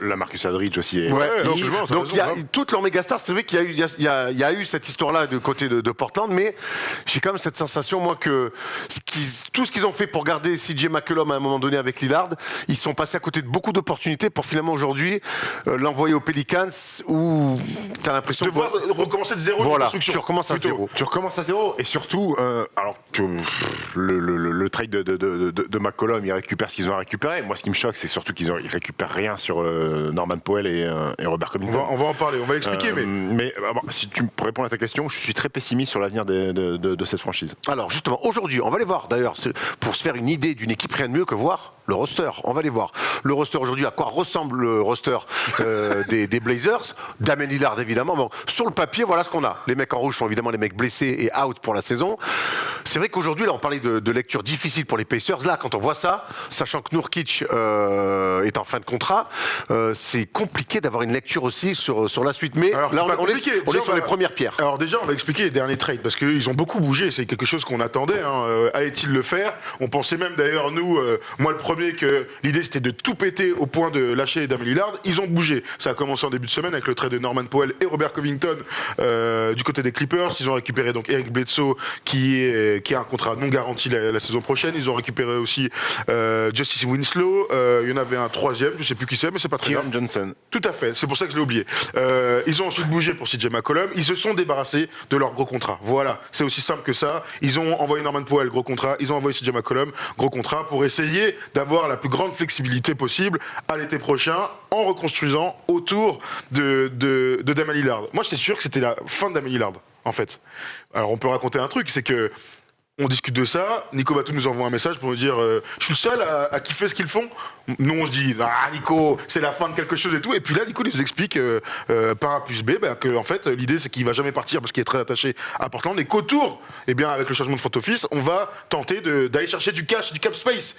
la Marcus Aldridge aussi. Donc il y a toutes leurs mégastars. C'est vrai qu'il y a eu cette histoire-là du côté de Portland, mais j'ai quand même cette sensation, moi, que tout ce qu'ils ont fait pour garder CJ McCollum à un moment donné avec Lillard, ils sont passés à côté de beaucoup d'opportunités pour finalement aujourd'hui l'envoyer aux Pelicans où tu as l'impression Devoir recommencer de zéro. Voilà, tu recommences à zéro. Tu recommences à zéro et surtout, alors que le trade de McCollum, ils récupèrent ce qu'ils ont à récupérer. Moi, ce qui me choque, c'est surtout qu'ils récupèrent rien sur Norman Powell et Robert Covington. On va en parler, on va l'expliquer. Mais si tu pour répondre à ta question, je suis très pessimiste sur l'avenir de cette franchise. Alors justement, aujourd'hui, on va aller voir d'ailleurs, pour se faire une idée d'une équipe, rien de mieux que voir le roster. On va les voir. Le roster aujourd'hui, à quoi ressemble le roster des Blazers? Damian Lillard, évidemment. Bon, sur le papier, voilà ce qu'on a. Les mecs en rouge sont évidemment les mecs blessés et out pour la saison. C'est vrai qu'aujourd'hui, là, on parlait de lecture difficile pour les Pacers. Là, quand on voit ça, sachant que Nurkic est en fin de contrat, c'est compliqué d'avoir une lecture aussi sur la suite. Mais Alors, là, c'est pas on est compliqué. sur Déjà, les premières pierres. Alors déjà, on va expliquer les derniers trades parce qu'ils ont beaucoup bougé. C'est quelque chose qu'on attendait. Allait-il le faire? On pensait même d'ailleurs, nous, moi le premier, que l'idée c'était de tout péter au point de lâcher Damian Lillard. Ils ont bougé. Ça a commencé en début de semaine avec le trade de Norman Powell et Robert Covington du côté des Clippers. Ils ont récupéré donc Eric Bledsoe qui a un contrat non garanti la saison prochaine. Ils ont récupéré aussi Justice Winslow. Il y en avait un troisième, je sais plus qui c'est, mais c'est pas très grave. Keon Johnson. Tout à fait, c'est pour ça que je l'ai oublié. Ils ont ensuite bougé pour CJ McCollum. Ils se sont débarrassés de leur gros contrat. Voilà, c'est aussi simple que ça. Ils ont envoyé Norman Powell, gros contrat. Ils ont envoyé CJ McCollum, gros contrat, pour essayer d'avoir la plus grande flexibilité possible à l'été prochain en reconstruisant autour de Damian Lillard. Moi, j'étais sûr que c'était la fin de Damian Lillard, en fait. Alors, on peut raconter un truc, c'est que on discute de ça, Nico Batum nous envoie un message pour nous dire je suis le seul à kiffer ce qu'ils font. Nous on se dit Nico, c'est la fin de quelque chose et tout. Et puis là Nico nous explique par A plus B que en fait l'idée c'est qu'il va jamais partir parce qu'il est très attaché à Portland et qu'autour, eh bien avec le changement de front office, on va tenter d'aller chercher du cash, du cap space.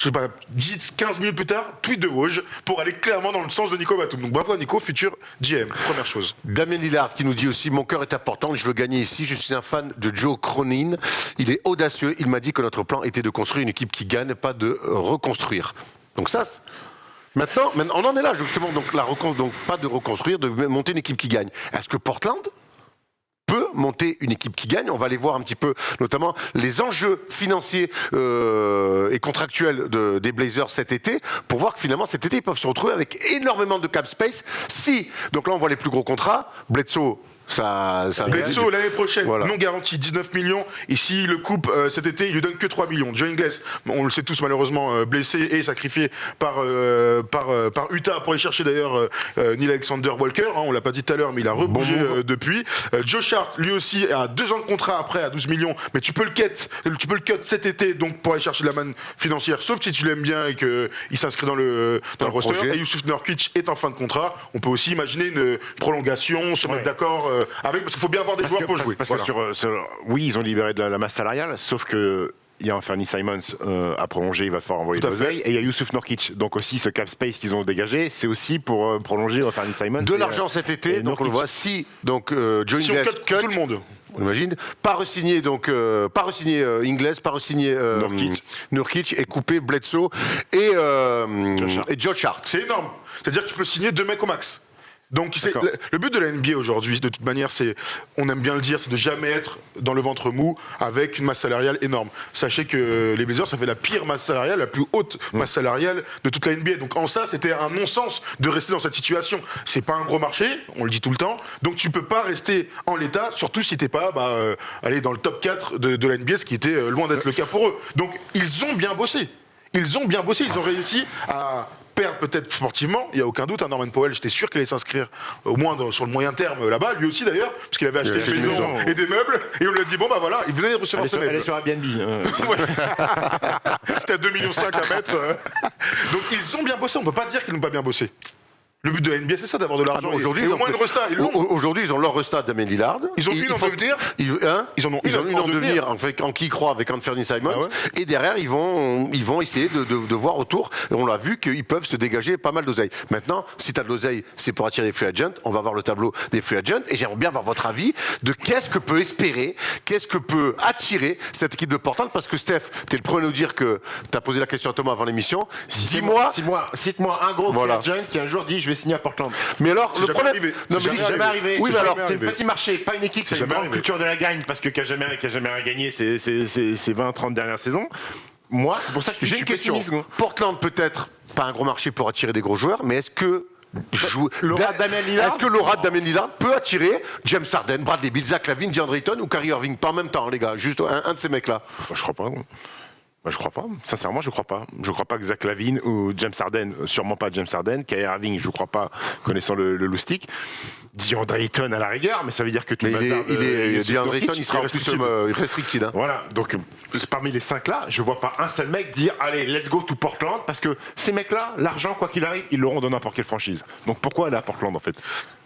Je sais pas, 10, 15 minutes plus tard, tweet de Woj pour aller clairement dans le sens de Nico Batum. Donc bravo à Nico, futur GM, première chose. Damien Lillard qui nous dit aussi: mon cœur est important, je veux gagner ici. Je suis un fan de Joe Cronin. Il est audacieux. Il m'a dit que notre plan était de construire une équipe qui gagne, pas de reconstruire. Donc ça, maintenant, on en est là justement. Donc pas de reconstruire, de monter une équipe qui gagne. Est-ce que Portland peut monter une équipe qui gagne? On va aller voir un petit peu, notamment les enjeux financiers et contractuels des Blazers cet été, pour voir que finalement cet été ils peuvent se retrouver avec énormément de cap space. Donc là on voit les plus gros contrats. Bledsoe. Bledsoe l'année prochaine, voilà. Non garanti, 19 millions. Ici, le coupe cet été, il lui donne que 3 millions. Joe Ingles, on le sait tous malheureusement, blessé et sacrifié par Utah pour aller chercher d'ailleurs Neil Alexander Walker. On l'a pas dit tout à l'heure, mais il a rebougé depuis. Josh Hart, lui aussi, a 2 ans de contrat après à 12 millions, mais tu peux le cut cet été donc pour aller chercher de la manne financière, sauf si tu l'aimes bien et qu'il s'inscrit dans le roster. projet. Et Yusuf Nurkic est en fin de contrat. On peut aussi imaginer une prolongation, se mettre d'accord. Parce qu'il faut bien avoir des joueurs pour jouer. Parce que oui, ils ont libéré de la masse salariale, sauf que il y a Anthony Simons à prolonger, il va falloir envoyer de l'oseille. Et il y a Yusuf Nurkic. Donc aussi, ce cap space qu'ils ont dégagé, c'est aussi pour prolonger Anthony Simons. De l'argent cet été, donc on le voit. Joe Ingles cut tout le monde. On imagine. Pas re-signer Ingles, pas re-signer Nurkic et couper Bledsoe et Josh Hart. C'est énorme. C'est-à-dire que tu peux signer 2 mecs au max. Donc le but de la NBA aujourd'hui, de toute manière, on aime bien le dire, c'est de jamais être dans le ventre mou avec une masse salariale énorme. Sachez que les Blazers, ça fait la pire masse salariale, la plus haute masse salariale de toute la NBA. Donc en ça, c'était un non-sens de rester dans cette situation. C'est pas un gros marché, on le dit tout le temps, donc tu peux pas rester en l'état, surtout si t'es pas aller dans le top 4 de la NBA, ce qui était loin d'être le cas pour eux. Donc ils ont bien bossé. Ils ont réussi à perdre peut-être sportivement, il n'y a aucun doute. Norman Powell, j'étais sûr qu'il allait s'inscrire au moins sur le moyen terme là-bas, lui aussi d'ailleurs, parce qu'il avait acheté une maison et des meubles, et on lui a dit bon bah voilà, il venait de recevoir ce meuble. Elle est sur Airbnb. C'était à 2,5 millions à mettre. Donc ils ont bien bossé, on ne peut pas dire qu'ils n'ont pas bien bossé. Le but de la NBA, c'est ça, d'avoir de l'argent. Aujourd'hui, au moins une resta. Aujourd'hui, ils ont leur resta Damien Lillard. Ils ont une en devenir. Ils en ont une en devenir, en qui croit avec Anthony Simons. Ah ouais. Et derrière, ils vont essayer de voir autour. Et on l'a vu qu'ils peuvent se dégager pas mal d'oseille. Maintenant, si tu as de l'oseille, c'est pour attirer les free agents. On va voir le tableau des free agents. Et j'aimerais bien avoir votre avis de qu'est-ce que peut espérer, qu'est-ce que peut attirer cette équipe de Portland. Parce que Steph, tu es le premier à nous dire que tu as posé la question à Thomas avant l'émission. Dis-moi. Cite-moi un gros free agent qui un jour dit je vais signer à Portland. Mais alors, le problème. C'est jamais arrivé. Oui, mais alors, c'est un petit marché, pas une équipe, c'est une grande culture de la gagne, parce que qui a jamais rien gagné ces 20-30 dernières saisons. Moi, c'est pour ça que j'ai une question. Portland, peut-être pas un gros marché pour attirer des gros joueurs, mais est-ce que l'aura de Damian Lillard peut attirer James Harden, Bradley Beal, Zach LaVine, DeAndre Ayton ou Kyrie Irving? Pas en même temps, les gars, juste un de ces mecs-là. Je crois pas. Bah, je crois pas. Sincèrement, je crois pas. Je crois pas que Zach Lavine ou James Harden, sûrement pas James Harden, Kyrie Irving, je crois pas, connaissant le loustic. DeAndre Ayton à la rigueur, mais ça veut dire que tu Mais DeAndre Ayton, il sera en plus restricted. restricted. Hein. Voilà, donc parmi les 5 là, je vois pas un seul mec dire allez, let's go to Portland, parce que ces mecs-là, l'argent, quoi qu'il arrive, ils l'auront dans n'importe quelle franchise. Donc pourquoi aller à Portland en fait?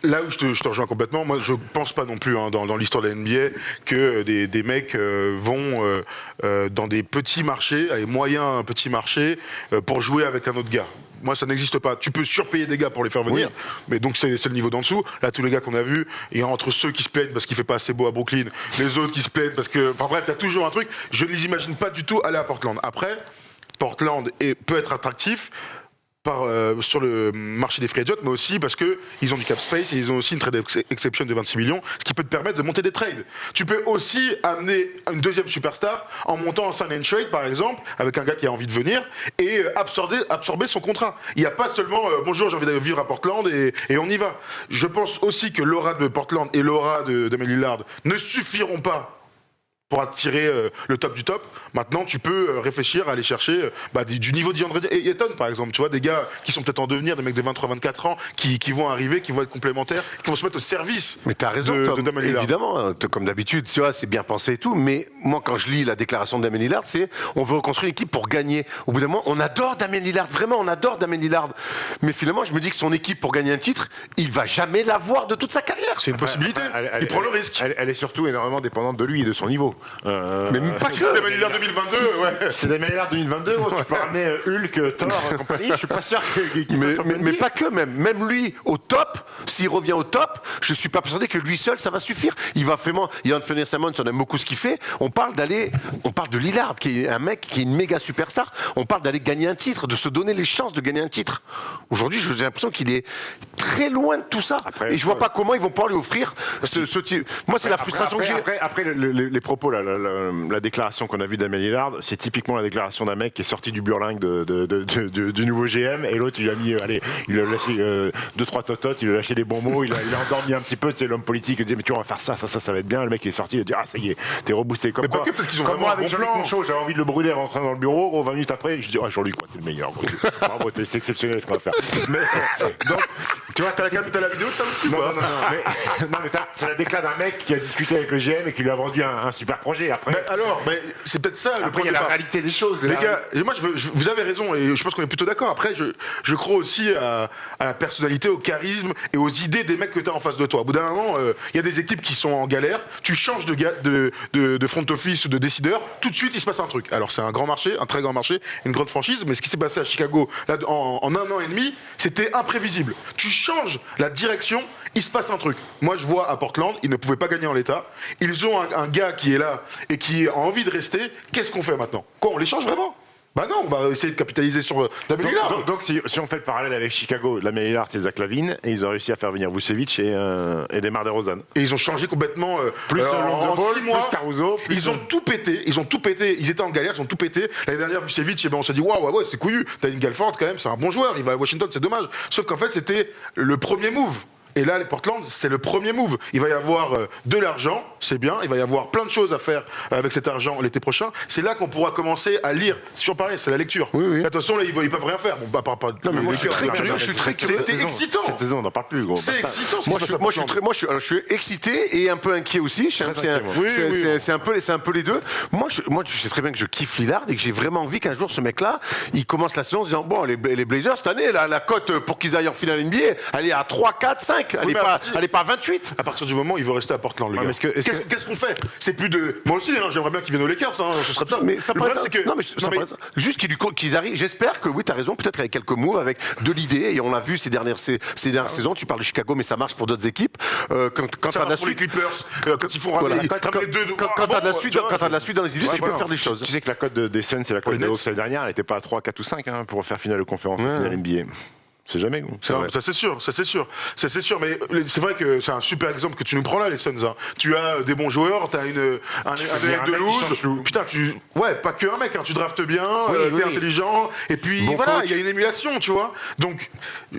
Là où je te rejoins complètement, moi je pense pas non plus dans l'histoire de la NBA que des mecs vont dans des petits marchés, allez, moyens petits marchés, pour jouer avec un autre gars. Moi, ça n'existe pas. Tu peux surpayer des gars pour les faire venir, mais donc c'est le niveau d'en dessous. Là, tous les gars qu'on a vus, il y a entre ceux qui se plaignent parce qu'il fait pas assez beau à Brooklyn, les autres qui se plaignent parce que... Enfin bref, il y a toujours un truc. Je ne les imagine pas du tout aller à Portland. Après, Portland peut être attractif sur le marché des free agents, mais aussi parce qu'ils ont du cap space et ils ont aussi une trade exception de 26 millions, ce qui peut te permettre de monter des trades. Tu peux aussi amener une deuxième superstar en montant un sign and trade, par exemple, avec un gars qui a envie de venir et absorber son contrat. Il n'y a pas seulement bonjour, j'ai envie d'aller vivre à Portland et on y va. Je pense aussi que l'aura de Portland et l'aura d'Damian Lillard ne suffiront pas pour attirer le top du top. Maintenant, tu peux réfléchir à aller chercher du niveau d'Andre Ayton, par exemple. Tu vois, des gars qui sont peut-être en devenir, des mecs de 23-24 ans, qui vont arriver, qui vont être complémentaires, qui vont se mettre au service. Mais t'as raison, de Tom. Damian Lillard. Évidemment, hein, comme d'habitude, tu vois, c'est bien pensé et tout. Mais moi, quand je lis la déclaration de Damian Lillard, c'est on veut reconstruire une équipe pour gagner. Au bout d'un moment, on adore Damian Lillard, vraiment, on adore Damian Lillard. Mais finalement, je me dis que son équipe pour gagner un titre, il va jamais l'avoir de toute sa carrière. C'est une possibilité. Il prend le risque. Elle est surtout énormément dépendante de lui et de son niveau. Mais pas que. C'est Damian Lillard 2022, ouais. C'est Damian Lillard 2022, tu peux ramener Hulk, Thor et compagnie, je suis pas sûr qu'il Mais pas que même. Même lui, au top, s'il revient au top, je suis pas persuadé que lui seul, ça va suffire. Il va vraiment. Yann Fenner-Simons, on aime beaucoup ce qu'il fait. On parle de Lillard, qui est un mec qui est une méga superstar. On parle d'aller gagner un titre, de se donner les chances de gagner un titre. Aujourd'hui, j'ai l'impression qu'il est très loin de tout ça. Après, et je vois pas comment ils vont pouvoir lui offrir ce type. Moi, c'est la frustration que j'ai. Après les propos, la déclaration qu'on a vue d'Damian Lillard, c'est typiquement la déclaration d'un mec qui est sorti du burlingue du nouveau GM, et l'autre, il a mis, il a lâché 2-3 tototes, il a lâché des bons mots, il a endormi un petit peu, c'est l'homme politique, il dit mais tu vas faire ça va être bien. Le mec il est sorti, il a dit ah ça y est, t'es reboosté. Comme Mais quoi, pas que parce qu'ils ont comme vraiment moi un avec bon Jean-Luc plan. Monchot, j'avais envie de le brûler en rentrant dans le bureau. 20 minutes après, je dis ah Jean-Luc, c'est le meilleur. Bravo, c'est exceptionnel ce qu'on va faire. Mais donc tu vois, T'as la vidéo de ça aussi ou pas mais c'est la déclat d'un mec qui a discuté avec le GM et qui lui a vendu un super projet. Après, Mais c'est peut-être ça le après point il y de a la départ. réalité des choses. Les gars, et moi vous avez raison et je pense qu'on est plutôt d'accord. Après, je crois aussi à la personnalité, au charisme et aux idées des mecs que tu as en face de toi. Au bout d'un moment, il y a des équipes qui sont en galère, tu changes de front office ou de décideur, tout de suite il se passe un truc. Alors c'est un grand marché, un très grand marché, une grande franchise, mais ce qui s'est passé à Chicago là, en 1 an et demi, c'était imprévisible. Tu changes la direction, il se passe un truc. Moi je vois à Portland, ils ne pouvaient pas gagner en l'état. Ils ont un gars qui est là et qui a envie de rester. Qu'est-ce qu'on fait maintenant? Quoi, on les change vraiment? Bah non, on va essayer de capitaliser sur Damian Lillard. Donc si on fait le parallèle avec Chicago, Damian Lillard et Zach Lavine, et ils ont réussi à faire venir Vucevic et Demar DeRozan. Et ils ont changé complètement Plus en Lonzo Ball, 6 mois. plus Caruso. Ils ont tout pété, ils étaient en galère, ils ont tout pété. L'année dernière, Vucevic, on s'est dit waouh, ouais, c'est couillu. T'as une Galford quand même, c'est un bon joueur, il va à Washington, c'est dommage. Sauf qu'en fait, c'était le premier move. Et là, les Portland, c'est le premier move. Il va y avoir de l'argent, c'est bien. Il va y avoir plein de choses à faire avec cet argent l'été prochain. C'est là qu'on pourra commencer à lire. C'est toujours pareil, c'est la lecture. Oui. Là, de toute façon, là, ils peuvent rien faire. Bon, bah, Non, mais moi, je suis très curieux. Je suis très curieux. C'est excitant. Cette saison, on n'en parle plus, gros. C'est excitant. ce qui Moi, se passe à Portland. je suis excité et un peu inquiet aussi. C'est un peu les deux. Moi, je sais très bien que je kiffe Lillard et que j'ai vraiment envie qu'un jour, ce mec-là, il commence la saison en se disant bon, les Blazers, cette année, la cote pour qu'ils aillent en finale NBA, elle est à 3, 4, 5. Elle est pas à 28. À partir du moment où il veut rester à Portland, le Ouais, gars. mais qu'est-ce Qu'est-ce qu'on fait? C'est plus de. Moi aussi, hein, j'aimerais bien qu'il vienne aux Lakers, hein, ce serait top. Mais ça le paraît problème, c'est que. non, mais ça paraît- juste qu'ils arrivent. J'espère que oui, t'as raison. Peut-être avec quelques moves, avec de l'idée. Et on l'a vu ces dernières saisons. Tu parles de Chicago, mais ça marche pour d'autres équipes. Quand ça t'as de la marche pour les suite, Clippers, quand ils font voilà. ramener Quand t'as de la suite, quand t'as de la suite dans les idées, tu peux faire des choses. Tu sais que la cote des Suns et la cote les des Nets. Hawks l'année dernière, elle n'était pas à 3, 4 ou 5 pour faire finale de conférence, finale NBA. C'est jamais, gros. C'est Non, vrai. ça c'est sûr, mais c'est vrai que c'est un super exemple que tu nous prends là, les Suns. Hein. Tu as des bons joueurs, t'as un mec de un mec qui change tout. loose. Putain, ouais, pas que un mec, hein, tu draftes bien, Oui, t'es oui. intelligent, et puis Bon voilà, coach. il y a une émulation, tu vois. Donc,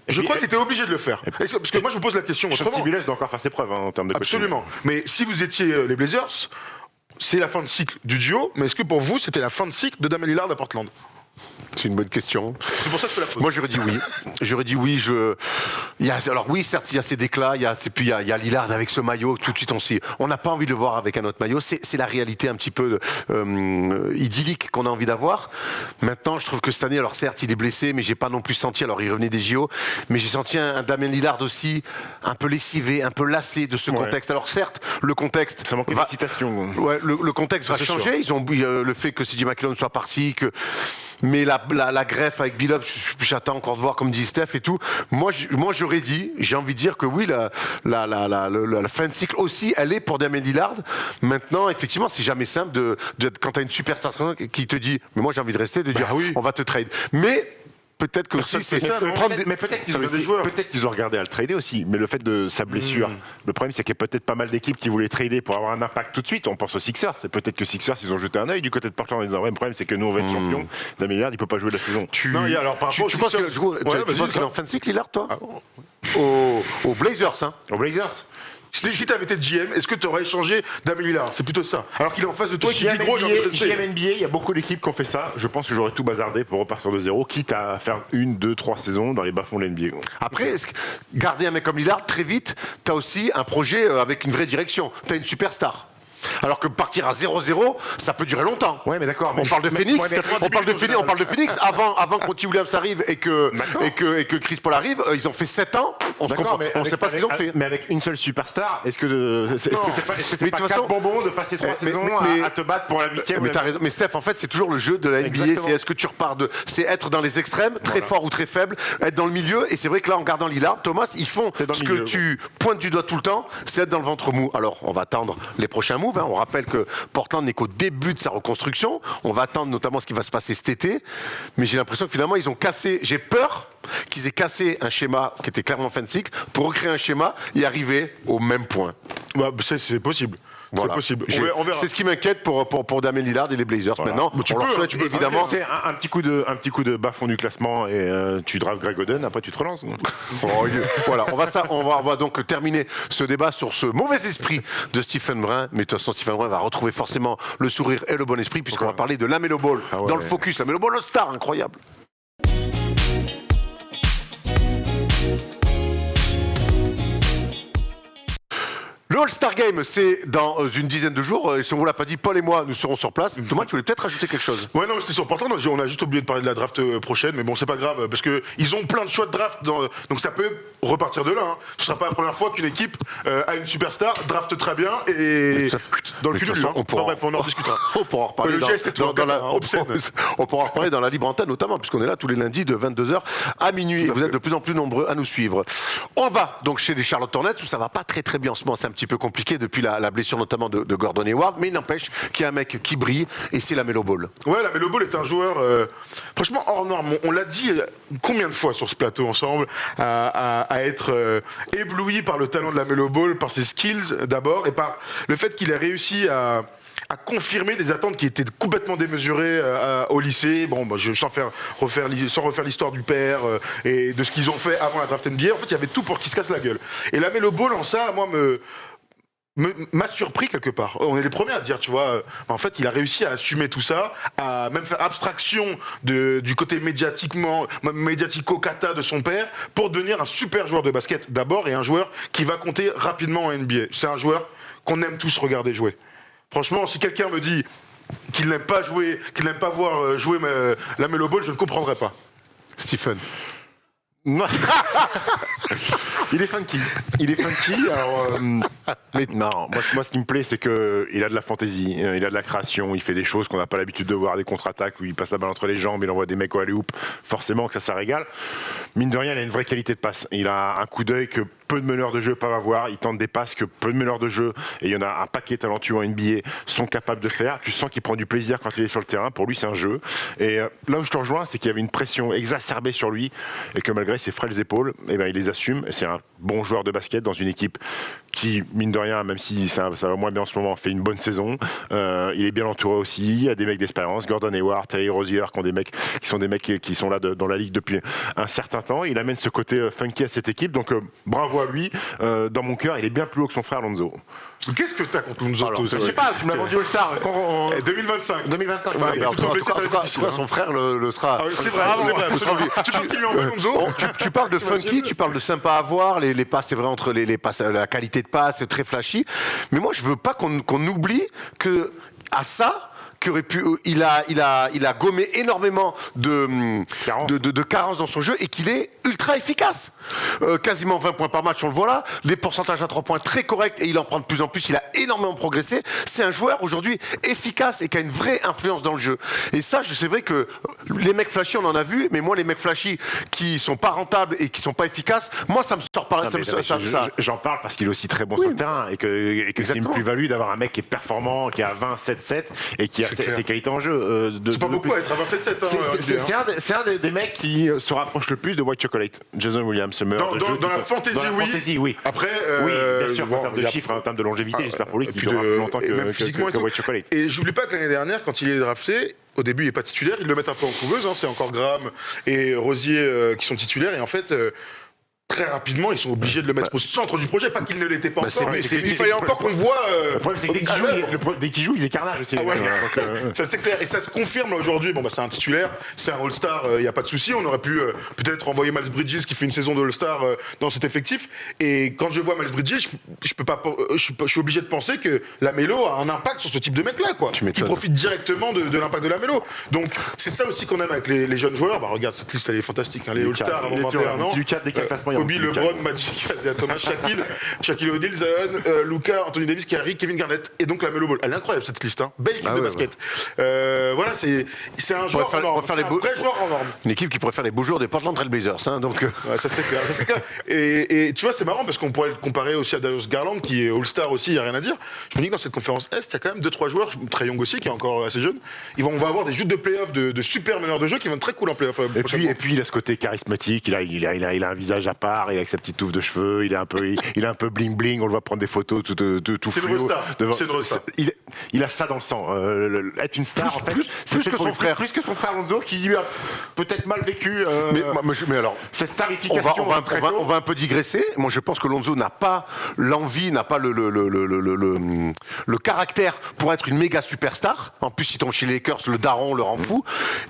je puis, crois que t'étais obligé de le faire. Parce que moi, je vous pose la question Sean autrement. Sibiles doit encore faire ses preuves en termes de coaching. Absolument. Mais si vous étiez les Blazers, c'est la fin de cycle du duo, mais est-ce que pour vous, c'était la fin de cycle de Damian Lillard à Portland? C'est une bonne question. C'est pour ça que je te la pose. Moi, j'aurais dit oui. J'aurais dit oui. Alors oui, certes, il y a ces déclats, puis il y a Lillard avec ce maillot. Tout de suite, on n'a pas envie de le voir avec un autre maillot. C'est la réalité un petit peu idyllique qu'on a envie d'avoir. Maintenant, je trouve que cette année, alors certes, il est blessé, mais j'ai pas non plus senti. Alors, il revenait des JO, mais j'ai senti un Damian Lillard aussi un peu lessivé, un peu lassé de ce contexte. Alors certes, le contexte Ça manque d'excitation. Ouais, le contexte va changer. Ils ont le fait que CJ McCollum soit parti, mais la greffe avec Billups, j'attends encore de voir, comme dit Steph et tout. Moi j'aurais dit, j'ai envie de dire que oui, la fin de cycle aussi, elle est pour Damian Lillard. Maintenant, effectivement, c'est jamais simple quand tu as une superstar qui te dit, mais moi j'ai envie de rester, de dire, on va te trade. Mais peut-être que aussi c'est ça. Mais peut-être qu'ils ont regardé à le trader aussi. Mais le fait de sa blessure, le problème c'est qu'il y a peut-être pas mal d'équipes qui voulaient trader pour avoir un impact tout de suite. On pense aux Sixers. C'est peut-être que Sixers ils ont jeté un œil du côté de Portland en disant ouais, le problème c'est que nous on va être champions. Damien Lillard il peut pas jouer la saison. Tu penses qu'il est en fin de cycle Lillard, toi? Aux Blazers, hein? Aux Blazers. Si t'avais été GM, est-ce que t'aurais échangé Damian Lillard? C'est plutôt ça. Alors qu'il est en face de toi et qu'il dit gros, j'ai envie de tester. GM NBA, il y a beaucoup d'équipes qui ont fait ça. Je pense que j'aurais tout bazardé pour repartir de zéro, quitte à faire 1, 2, 3 saisons dans les bas-fonds de l'NBA. Après, garder un mec comme Lillard, très vite, t'as aussi un projet avec une vraie direction. T'as une superstar. Alors que partir à 0-0, ça peut durer longtemps. Ouais, mais d'accord. On parle de Phoenix, on parle de Phoenix avant que Monty Williams arrive et que Chris Paul arrive, ils ont fait 7 ans, on ne sait pas ce qu'ils ont fait. Mais avec une seule superstar, est-ce que c'est pas 4 bonbons de passer 3 saisons à te battre pour la 8e? Mais t'as raison. Mais Steph, en fait, c'est toujours le jeu de la NBA. C'est est-ce que tu repars c'est être dans les extrêmes, très fort ou très faible, être dans le milieu. Et c'est vrai que là, en gardant Lillard, Thomas, ils font ce que tu pointes du doigt tout le temps, c'est être dans le ventre mou. Alors, on va attendre les prochains moves. On rappelle que Portland n'est qu'au début de sa reconstruction. On va attendre notamment ce qui va se passer cet été. Mais j'ai l'impression que finalement, ils ont cassé. J'ai peur qu'ils aient cassé un schéma qui était clairement fin de cycle pour recréer un schéma et arriver au même point. Bah, c'est possible. Voilà. C'est possible. On verra. C'est ce qui m'inquiète pour Damian Lillard et les Blazers. Voilà. Maintenant, on leur souhaite évidemment. C'est un petit coup de bas-fond du classement et tu drafts Greg Oden, après tu te relances. Voilà, on va donc terminer ce débat sur ce mauvais esprit de Stephen Brun. Mais de toute façon, Stephen Brun va retrouver forcément le sourire et le bon esprit puisqu'on va parler de LaMelo Ball dans le focus. LaMelo Ball All-Star, incroyable. Le All-Star Game, c'est dans une dizaine de jours. Et si on ne vous l'a pas dit, Paul et moi, nous serons sur place. Thomas, tu voulais peut-être rajouter quelque chose? Ouais, non, c'était sur Portland. On a juste oublié de parler de la draft prochaine, mais bon, c'est pas grave, parce qu'ils ont plein de choix de draft, donc ça peut repartir de là. Hein. Ce sera pas la première fois qu'une équipe a une superstar, draft très bien, et dans le cul du on en discutera. On pourra en reparler on pourra en reparler dans la libre antenne, notamment, puisqu'on est là tous les lundis de 22h à minuit. Et vous êtes de plus en plus nombreux à nous suivre. On va donc chez les Charlotte Hornets, où ça va pas très très bien en ce moment. C'est un petit peu compliqué depuis la blessure notamment de Gordon Hayward, mais il n'empêche qu'il y a un mec qui brille et c'est LaMelo Ball. Ouais, LaMelo Ball est un joueur franchement hors norme. On l'a dit combien de fois sur ce plateau ensemble, à être ébloui par le talent de LaMelo Ball, par ses skills d'abord et par le fait qu'il ait réussi à confirmer des attentes qui étaient complètement démesurées au lycée. Bon, bah, sans refaire l'histoire du père et de ce qu'ils ont fait avant la draft NBA. En fait, il y avait tout pour qu'ils se cassent la gueule. Et LaMelo Ball, en ça, moi, m'a surpris quelque part. On est les premiers à dire, tu vois, en fait, il a réussi à assumer tout ça, à même faire abstraction du côté médiatico-cata de son père pour devenir un super joueur de basket d'abord et un joueur qui va compter rapidement en NBA. C'est un joueur qu'on aime tous regarder jouer. Franchement, si quelqu'un me dit qu'il n'aime pas jouer, qu'il n'aime pas voir jouer LaMelo Ball, je ne comprendrai pas. Stephen. Il est funky. Alors, mais non, moi, ce qui me plaît, c'est qu'il a de la fantaisie, il a de la création, il fait des choses qu'on n'a pas l'habitude de voir, des contre-attaques où il passe la balle entre les jambes, il envoie des mecs au alley-oop. Forcément que ça régale. Mine de rien, il a une vraie qualité de passe. Il a un coup d'œil que peu de meneurs de jeu peuvent avoir. Il tente des passes que peu de meneurs de jeu, et il y en a un paquet talentueux en NBA, sont capables de faire. Tu sens qu'il prend du plaisir quand il est sur le terrain. Pour lui, c'est un jeu. Et là où je te rejoins, c'est qu'il y avait une pression exacerbée sur lui et que malgré ses frêles épaules, eh ben, il les assume. C'est un bon joueur de basket dans une équipe qui, mine de rien, même si ça va moins bien en ce moment, fait une bonne saison. Il est bien entouré aussi. Il y a des mecs d'expérience, Gordon Hayward, Terry Rozier, qui sont des mecs qui sont là dans la ligue depuis un certain temps. Il amène ce côté funky à cette équipe, donc bravo à lui. Dans mon cœur, il est bien plus haut que son frère Lonzo. Qu'est-ce que t'as contre Lonzo? Alors, Je sais pas, tu me l'as vendu All-Star. 2025. 2025. Ouais, Mais en tout cas, son frère le sera. Ah oui, c'est vrai, c'est vrai. Tu penses qu'il lui envoie Lonzo? Tu parles de funky, tu parles de sympa à voir, les passes, c'est vrai, entre les passes, la qualité de passe, c'est très flashy. Mais moi, je veux pas qu'on oublie que à ça, il a gommé énormément de carences dans son jeu et qu'il est ultra efficace. Quasiment 20 points par match, on le voit là. Les pourcentages à 3 points très corrects et il en prend de plus en plus. Il a énormément progressé. C'est un joueur aujourd'hui efficace et qui a une vraie influence dans le jeu. Et ça, c'est vrai que les mecs flashy, on en a vu, mais moi, les mecs flashy qui sont pas rentables et qui sont pas efficaces, moi, ça me sort par ça. J'en parle parce qu'il est aussi très bon sur le terrain et que c'est une plus-value d'avoir un mec qui est performant, qui a 20-7-7 et qui a ses qualités en jeu. C'est pas beaucoup à être à 27-7. C'est un des mecs qui se rapproche le plus de White Chocolate. Jason Williams, le meilleur dans la fantasy, oui. Après, oui, bien sûr, en termes de chiffres, en termes de longévité, j'espère pour lui qu'il durera plus longtemps que White Chocolate. Et j'oublie pas que l'année dernière, quand il est drafté, au début, il n'est pas titulaire, ils le mettent un peu en couveuse, c'est encore Graham et Rosier qui sont titulaires, et en fait... très rapidement, ils sont obligés de le mettre au centre du projet, pas qu'il ne l'était pas encore, mais il fallait encore qu'on voit... Le problème, c'est que dès qu'il joue, il est carnage aussi. Ça, c'est clair. Et ça se confirme aujourd'hui. Bon, c'est un titulaire, c'est un All-Star, il n'y a pas de souci. On aurait pu peut-être envoyer Miles Bridges qui fait une saison de All-Star dans cet effectif. Et quand je vois Miles Bridges, je suis obligé de penser que la Mélo a un impact sur ce type de mec-là, quoi. Qui profite directement de l'impact de la Mélo. Donc, c'est ça aussi qu'on aime avec les jeunes joueurs. Bah, regarde, cette liste, elle est fantastique. Les All-Stars avant 21 ans. Kobe, LeBron, Magic, Thomas, Shaquille O'Neal, Zion, Luka, Anthony Davis, Kyrie, Kevin Garnett et donc la Melo Ball. Elle est incroyable cette liste, belle équipe de basket. Voilà, c'est un joueur en norme, c'est un vrai joueur en norme. Une équipe qui pourrait faire les beaux jours des Portland Trail Blazers, donc. Ouais, ça c'est clair, Et tu vois, c'est marrant parce qu'on pourrait le comparer aussi à Darius Garland qui est All-Star aussi, il n'y a rien à dire. Je me dis que dans cette conférence Est, il y a quand même 2-3 joueurs, Trae Young aussi qui est encore assez jeune. On va avoir des joutes de playoffs de super meneurs de jeu qui vont être très cool en playoff. Et puis il a ce côté charismatique, il a un visage à part, avec sa petite touffe de cheveux, il est un peu bling bling, on le voit prendre des photos tout fluo. C'est une star. Il a ça dans le sang. Être une star, plus que son frère. Plus que son frère Lonzo, qui lui a peut-être mal vécu mais alors, cette starification. On va un peu digresser. Moi, je pense que Lonzo n'a pas l'envie, n'a pas le caractère pour être une méga superstar. En plus, il tombe chez les Lakers, le daron le rend fou.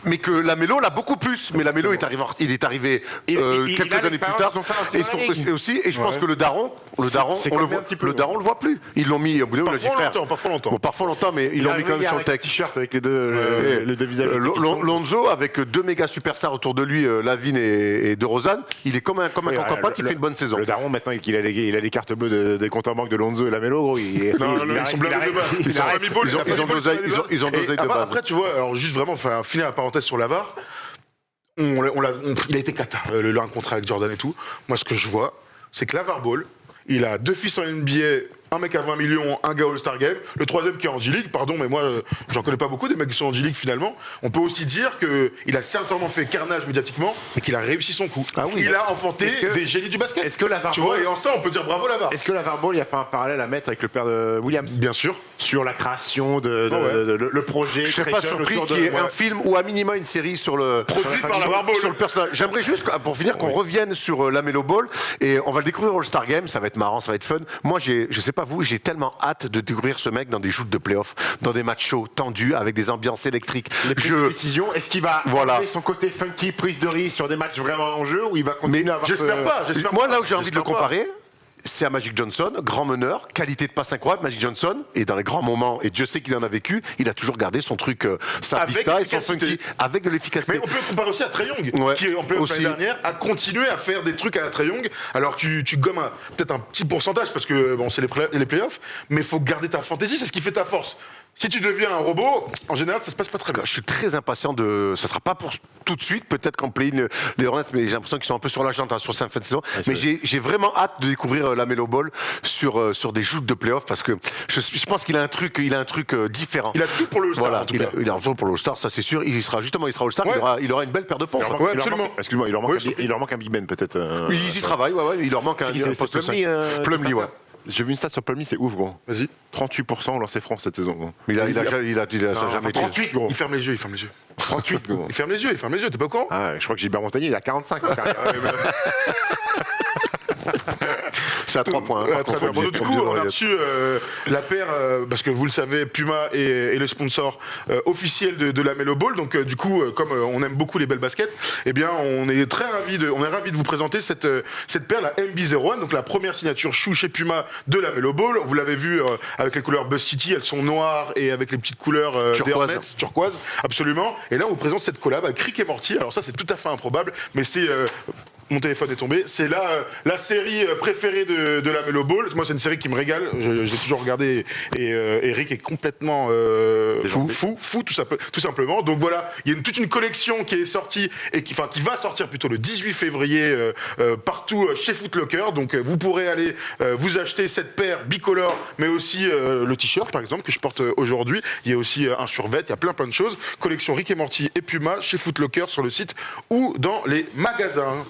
Mais que la Mélo l'a beaucoup plus. Mais la Mélo il est arrivé quelques années plus tard. Et je pense que le daron, on le voit plus. Ils l'ont mis au bout de parfois longtemps. Parfois longtemps, mais ils l'ont mis quand même sur le texte. T-shirt avec les deux visages. Lonzo, avec deux méga superstars autour de lui, Lavine et DeRozan, il est comme un copain qui fait une bonne saison. Le daron, maintenant, il a les cartes bleues des comptes en banque de Lonzo et Lamelo, gros. Ils sont blindés de base. Ils sont famille ball. Ils ont d'oseille de base. Après, tu vois, alors juste vraiment, finir la parenthèse sur Lavar. Il a été cata, un contrat avec Jordan et tout. Moi, ce que je vois, c'est que Lavar Ball, il a 2 fils en NBA, un mec à 20 millions, un gars All-Star Game, le troisième qui est en G-League, pardon, mais moi, j'en connais pas beaucoup des mecs qui sont en G-League finalement. On peut aussi dire qu'il a certainement fait carnage médiatiquement, mais qu'il a réussi son coup. Il a enfanté des génies du basket. Est-ce que Lavar tu vois, et en ça, on peut dire bravo Lavar. Est-ce que Lavar Ball, il n'y a pas un parallèle à mettre avec le père de Williams? Bien sûr. Sur la création le projet. Je serais pas surpris qu'il y ait un film ou à minima une série sur le personnage. J'aimerais juste, pour finir, qu'on revienne sur la Melo Ball et on va le découvrir au All-Star Game. Ça va être marrant, ça va être fun. Moi, je sais pas vous, j'ai tellement hâte de découvrir ce mec dans des joutes de playoffs, dans des matchs chauds, tendus, avec des ambiances électriques. Les prises de décision, est-ce qu'il va enlever son côté funky, prise de risque sur des matchs vraiment en jeu ou il va continuer à avoir j'espère pas. Moi, là où j'ai envie de le comparer, c'est à Magic Johnson, grand meneur, qualité de passe incroyable, Magic Johnson, et dans les grands moments, et Dieu sait qu'il en a vécu, il a toujours gardé son truc, sa pista et son funky, avec de l'efficacité. Mais on peut comparer aussi à Trae Young, qui en playoff l'année dernière a continué à faire des trucs à la Trae Young. Alors tu gommes peut-être un petit pourcentage parce que bon, c'est les playoffs, mais il faut garder ta fantaisie, c'est ce qui fait ta force. Si tu deviens un robot, en général, ça se passe pas très bien. Je suis très impatient de. Ça sera pas pour tout de suite, peut-être qu'en play-in, les Hornets, mais j'ai l'impression qu'ils sont un peu sur la jante sur cette fin de saison. Mais j'ai vraiment hâte de découvrir la Melo Ball sur des joutes de playoffs parce que je pense qu'il a un truc différent. Il a tout pour le All-Star. Voilà, il a tout pour le All-Star, ça c'est sûr. Il sera All-Star, il aura une belle paire de pompes. Absolument. Excuse-moi, il leur manque un Big Ben peut-être. Ils y travaillent, il leur manque un poste 5. Plumlee, ouais. J'ai vu une stat sur Palmy, c'est ouf, gros. Vas-y. 38% au lancer franc cette saison, gros. Mais il a ça jamais été. 38, gros. Il ferme les yeux. 38, gros. Il ferme les yeux, t'es pas au courant? Ah ouais, je crois que Gilbert Montagnier, il a 45. C'est à 3 points. Ouais, très bien. Bon, du coup, on a reçu la paire, parce que vous le savez, Puma est le sponsor officiel de la Melo Ball. Donc, du coup, comme on aime beaucoup les belles baskets, eh bien, on est ravis de vous présenter cette paire, la MB01, donc la première signature chou chez Puma de la Melo Ball. Vous l'avez vu avec les couleurs Buzz City, elles sont noires et avec les petites couleurs des Hornets, turquoise, absolument. Et là, on vous présente cette collab avec Rick et Morty. Alors ça, c'est tout à fait improbable, mais c'est mon téléphone est tombé. C'est la série préférée de la Melo Ball. Moi, c'est une série qui me régale. J'ai toujours regardé et Eric est complètement fou, tout simplement. Donc voilà, il y a toute une collection qui est sortie et qui va sortir plutôt le 18 février partout chez Foot Locker. Donc vous pourrez aller vous acheter cette paire bicolore, mais aussi le t-shirt par exemple que je porte aujourd'hui. Il y a aussi un survêt, il y a plein de choses. Collection Rick et Morty et Puma chez Foot Locker sur le site ou dans les magasins.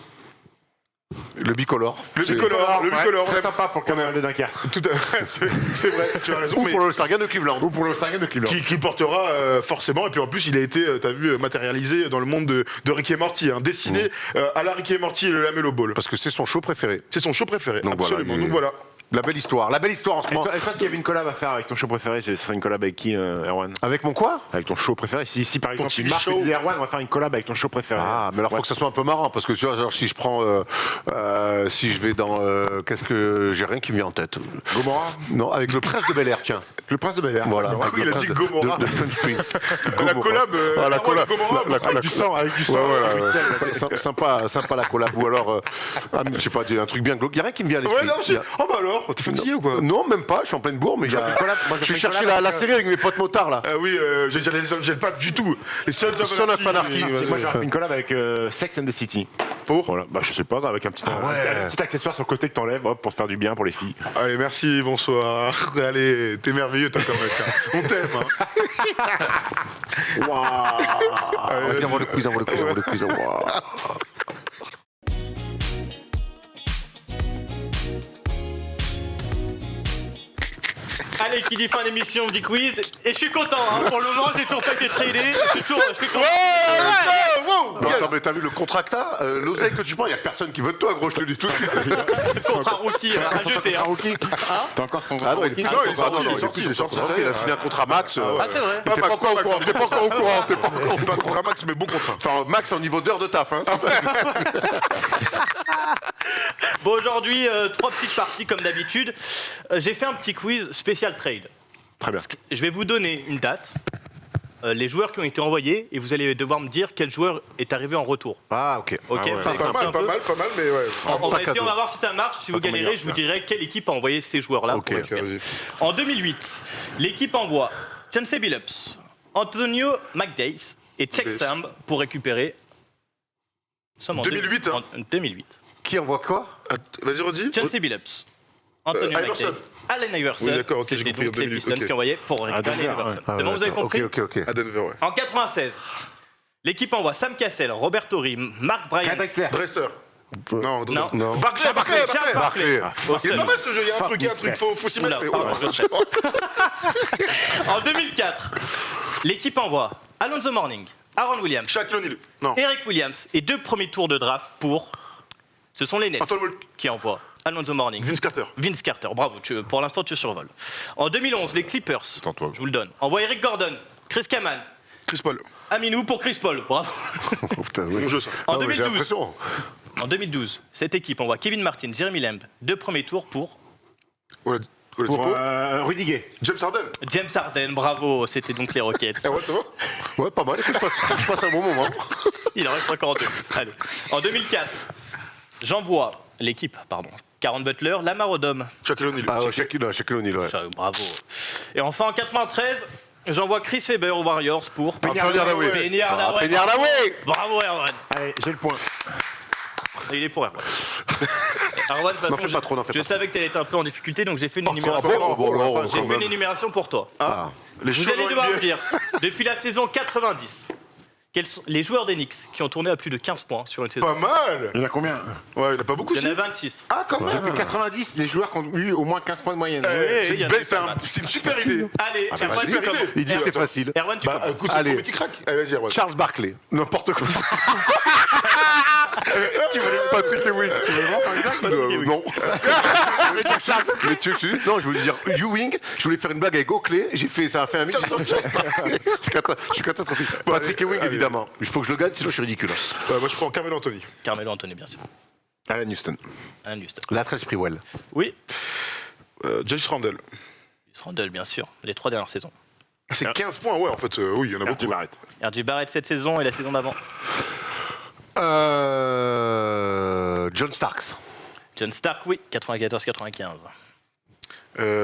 Le bicolore. Le bicolore. Très sympa pour qu'on ait un Dunkerque. Tout à fait, c'est vrai, tu as raison. Ou mais pour le All-Star Game de Cleveland. Ou pour le Star Game de Cleveland. qui portera forcément, et puis en plus il a été, t'as vu, matérialisé dans le monde de Rick et Morty, dessiné à la Rick et Morty et le Lamelo Ball. Parce que c'est son show préféré. C'est son show préféré, Donc absolument. voilà, Donc voilà. La belle histoire en ce Et moment. toi, s'il y avait une collab à faire avec ton show préféré, ce serait une collab avec qui, Erwan? Avec mon quoi? Avec ton show préféré. Si par exemple, TV tu marques show. disait Erwan, on va faire une collab avec ton show préféré. Ah, mais alors faut que ça soit un peu marrant, parce que tu vois, genre si je prends, si je vais dans, qu'est-ce que j'ai rien qui me vient en tête. Gomorrah. Non, avec le prince de Bel Air, tiens. Le prince de Bel-Air. Voilà. Du coup, avec il le a dit prince Gomorrah. de French Prince. La collab, Ah, la collab. Gomorrah. Avec du sang, avec du sang. Sympa la collab, ou alors, je sais pas, un truc bien glauque. Il n'y a rien qui me vient à l'esprit. Ouais, non, oh bah alors, t'es fatigué ou quoi? Non, même pas, je suis en pleine bourre, mais il y a- Une collab, moi, je fais une cherchais collab la avec, série avec mes potes motards là. Ah oui, j'allais pas du tout. Les Sons of Anarchy. Moi, j'aurais fait une collab avec Sex and the City. Pour Voilà. Bah, je sais pas, avec un petit accessoire sur le côté que t'enlèves, hop, pour te faire du bien pour les filles. Allez, merci, bonsoir. Allez, t'es merveilleux toi comme mec. On t'aime. Vas-y, envoie le quiz. Waouh. Allez, qui dit fin d'émission dit quiz. Et je suis content, pour le moment, j'ai toujours pas été tradé. Je suis content. Non, attends, mais t'as vu le contrat que t'as, l'oseille que tu prends, il y a personne qui veut de toi, gros, je te le dis tout de suite. Contrat rookie à jeter. Hein. T'as encore son Ah non, il est Non, il est sorti. Il a signé un contrat max. Ah, c'est vrai. T'es pas encore au courant. Pas contrat max, mais bon contrat. Enfin, max en niveau d'heure de taf, hein. c'est ça. Bon, aujourd'hui, 3 petites parties comme d'habitude. J'ai fait un petit quiz spécial trade. Très bien. Je vais vous donner une date, les joueurs qui ont été envoyés, et vous allez devoir me dire quel joueur est arrivé en retour. Ah, ok. Ok, Ah ouais. vous avez Pas compris un peu mal, mais ouais. on va pas essayer, cadeau. on va voir si ça marche. Si vous Pas galérez, meilleur, je vous dirai quelle équipe a envoyé ces joueurs-là. Ok, pour Ok, récupérer. vas-y. En 2008, l'équipe envoie Chauncey Billups, Antonio McDace et Check Sam pour récupérer. Nous sommes en 2008, hein. En 2008. Qui envoie quoi? Vas-y, redis. Chauncey Billups, Antonio Iverson. McDace, Allen Iverson. Oui, d'accord, ok, j'ai C'était compris, donc en les 2008, Pistons ok. qui envoyaient pour récupérer Denver, Iverson. ouais. C'est bon, vous avez compris? Ok. À Denver, ouais. En 96, l'équipe envoie Sam Cassell, Robert Torrey, Mark Bryan. Drexler. Non. Non. Barclay. Charles Barkley. Au Il est sol. pas mal ce jeu, il y a un truc, faut s'y mettre. Oula, mais- pardon, oh, je le En 2004, l'équipe envoie Alonzo Mourning, Aaron Williams, Shaquille O'Neal. Non. Eric Williams et 2 premiers tours de draft pour. Ce sont les Nets Antoine Wall. qui envoient Alonzo Mourning. Vince Carter. Vince Carter, bravo, pour l'instant tu survoles. En 2011, les Clippers, Attends-toi. je vous le donne, envoient Eric Gordon, Chris Kaman, Chris Paul. Aminou pour Chris Paul, bravo. Oh, putain, oui. Bon jeu ça. En Ah, mais j'ai 2012, l'impression. en 2012, cette équipe envoie Kevin Martin, Jeremy Lamb, 2 premiers tours pour Pour Pour Rudiger. James Harden. James Harden, bravo, c'était donc les Rockets. Ah ouais, ça va. Ouais, pas mal. Écoute, je passe un bon moment. Il en reste encore 2. Allez. En 2004, j'envoie l'équipe, Caron Butler, Lamar Odom. Shaquille O'Neal. Ah ouais, Shaquille O'Neal, ouais. Ça, bravo. Et enfin en 93, j'envoie Chris Webber aux Warriors pour Penny Hardaway. Penny Hardaway. Penny Hardaway. Bravo Erwan. Allez, j'ai le point. Et il est pour Erwan. Erwan, de toute N'en façon, fais pas trop, n'en fais je pas savais que tu allais être un peu en difficulté, donc j'ai fait une trop. énumération. Bon, J'ai fait une énumération pour toi. Les Vous cheveux allez devoir me NBA. dire, depuis la saison 90, Quels sont les joueurs des Knicks qui ont tourné à plus de 15 points sur une saison? Pas mal. Il y en a combien? Ouais, il n'y en a pas beaucoup, Il y en si. a 26. Ah, quand même. Depuis 90, les joueurs qui ont eu au moins 15 points de moyenne. C'est il y en a une belle- pas c'est mal. c'est une super idée. Allez, bah, Erwan, vas-y, tu commences. il dit que c'est facile. Erwan, tu Bah, commences. écoute, c'est le Allez. premier qui craque. Allez, vas-y, Erwan. Charles Barkley, n'importe quoi. Tu voulais Patrick Ewing. Tu voulais vraiment faire une blague Non. Mais tu veux non, je voulais dire Ewing. Je voulais faire une blague avec Oakley. J'ai fait, ça a fait un mix. Je suis catastrophique. Patrick Ewing, allez. évidemment. Il faut que je le gagne, sinon je suis ridicule. Moi, je prends Carmelo Anthony. Carmelo Anthony, bien sûr. Alan Houston. Alan Houston. La 13 Sprewell. Oui, Julius Randle. Randle, bien sûr. Les 3 dernières saisons. C'est 15 points, ouais, en fait. Oui, il y en a R.J. beaucoup. Barrett. R.J. Barrett cette saison et la saison d'avant. John Starks. John Stark, oui, 94-95.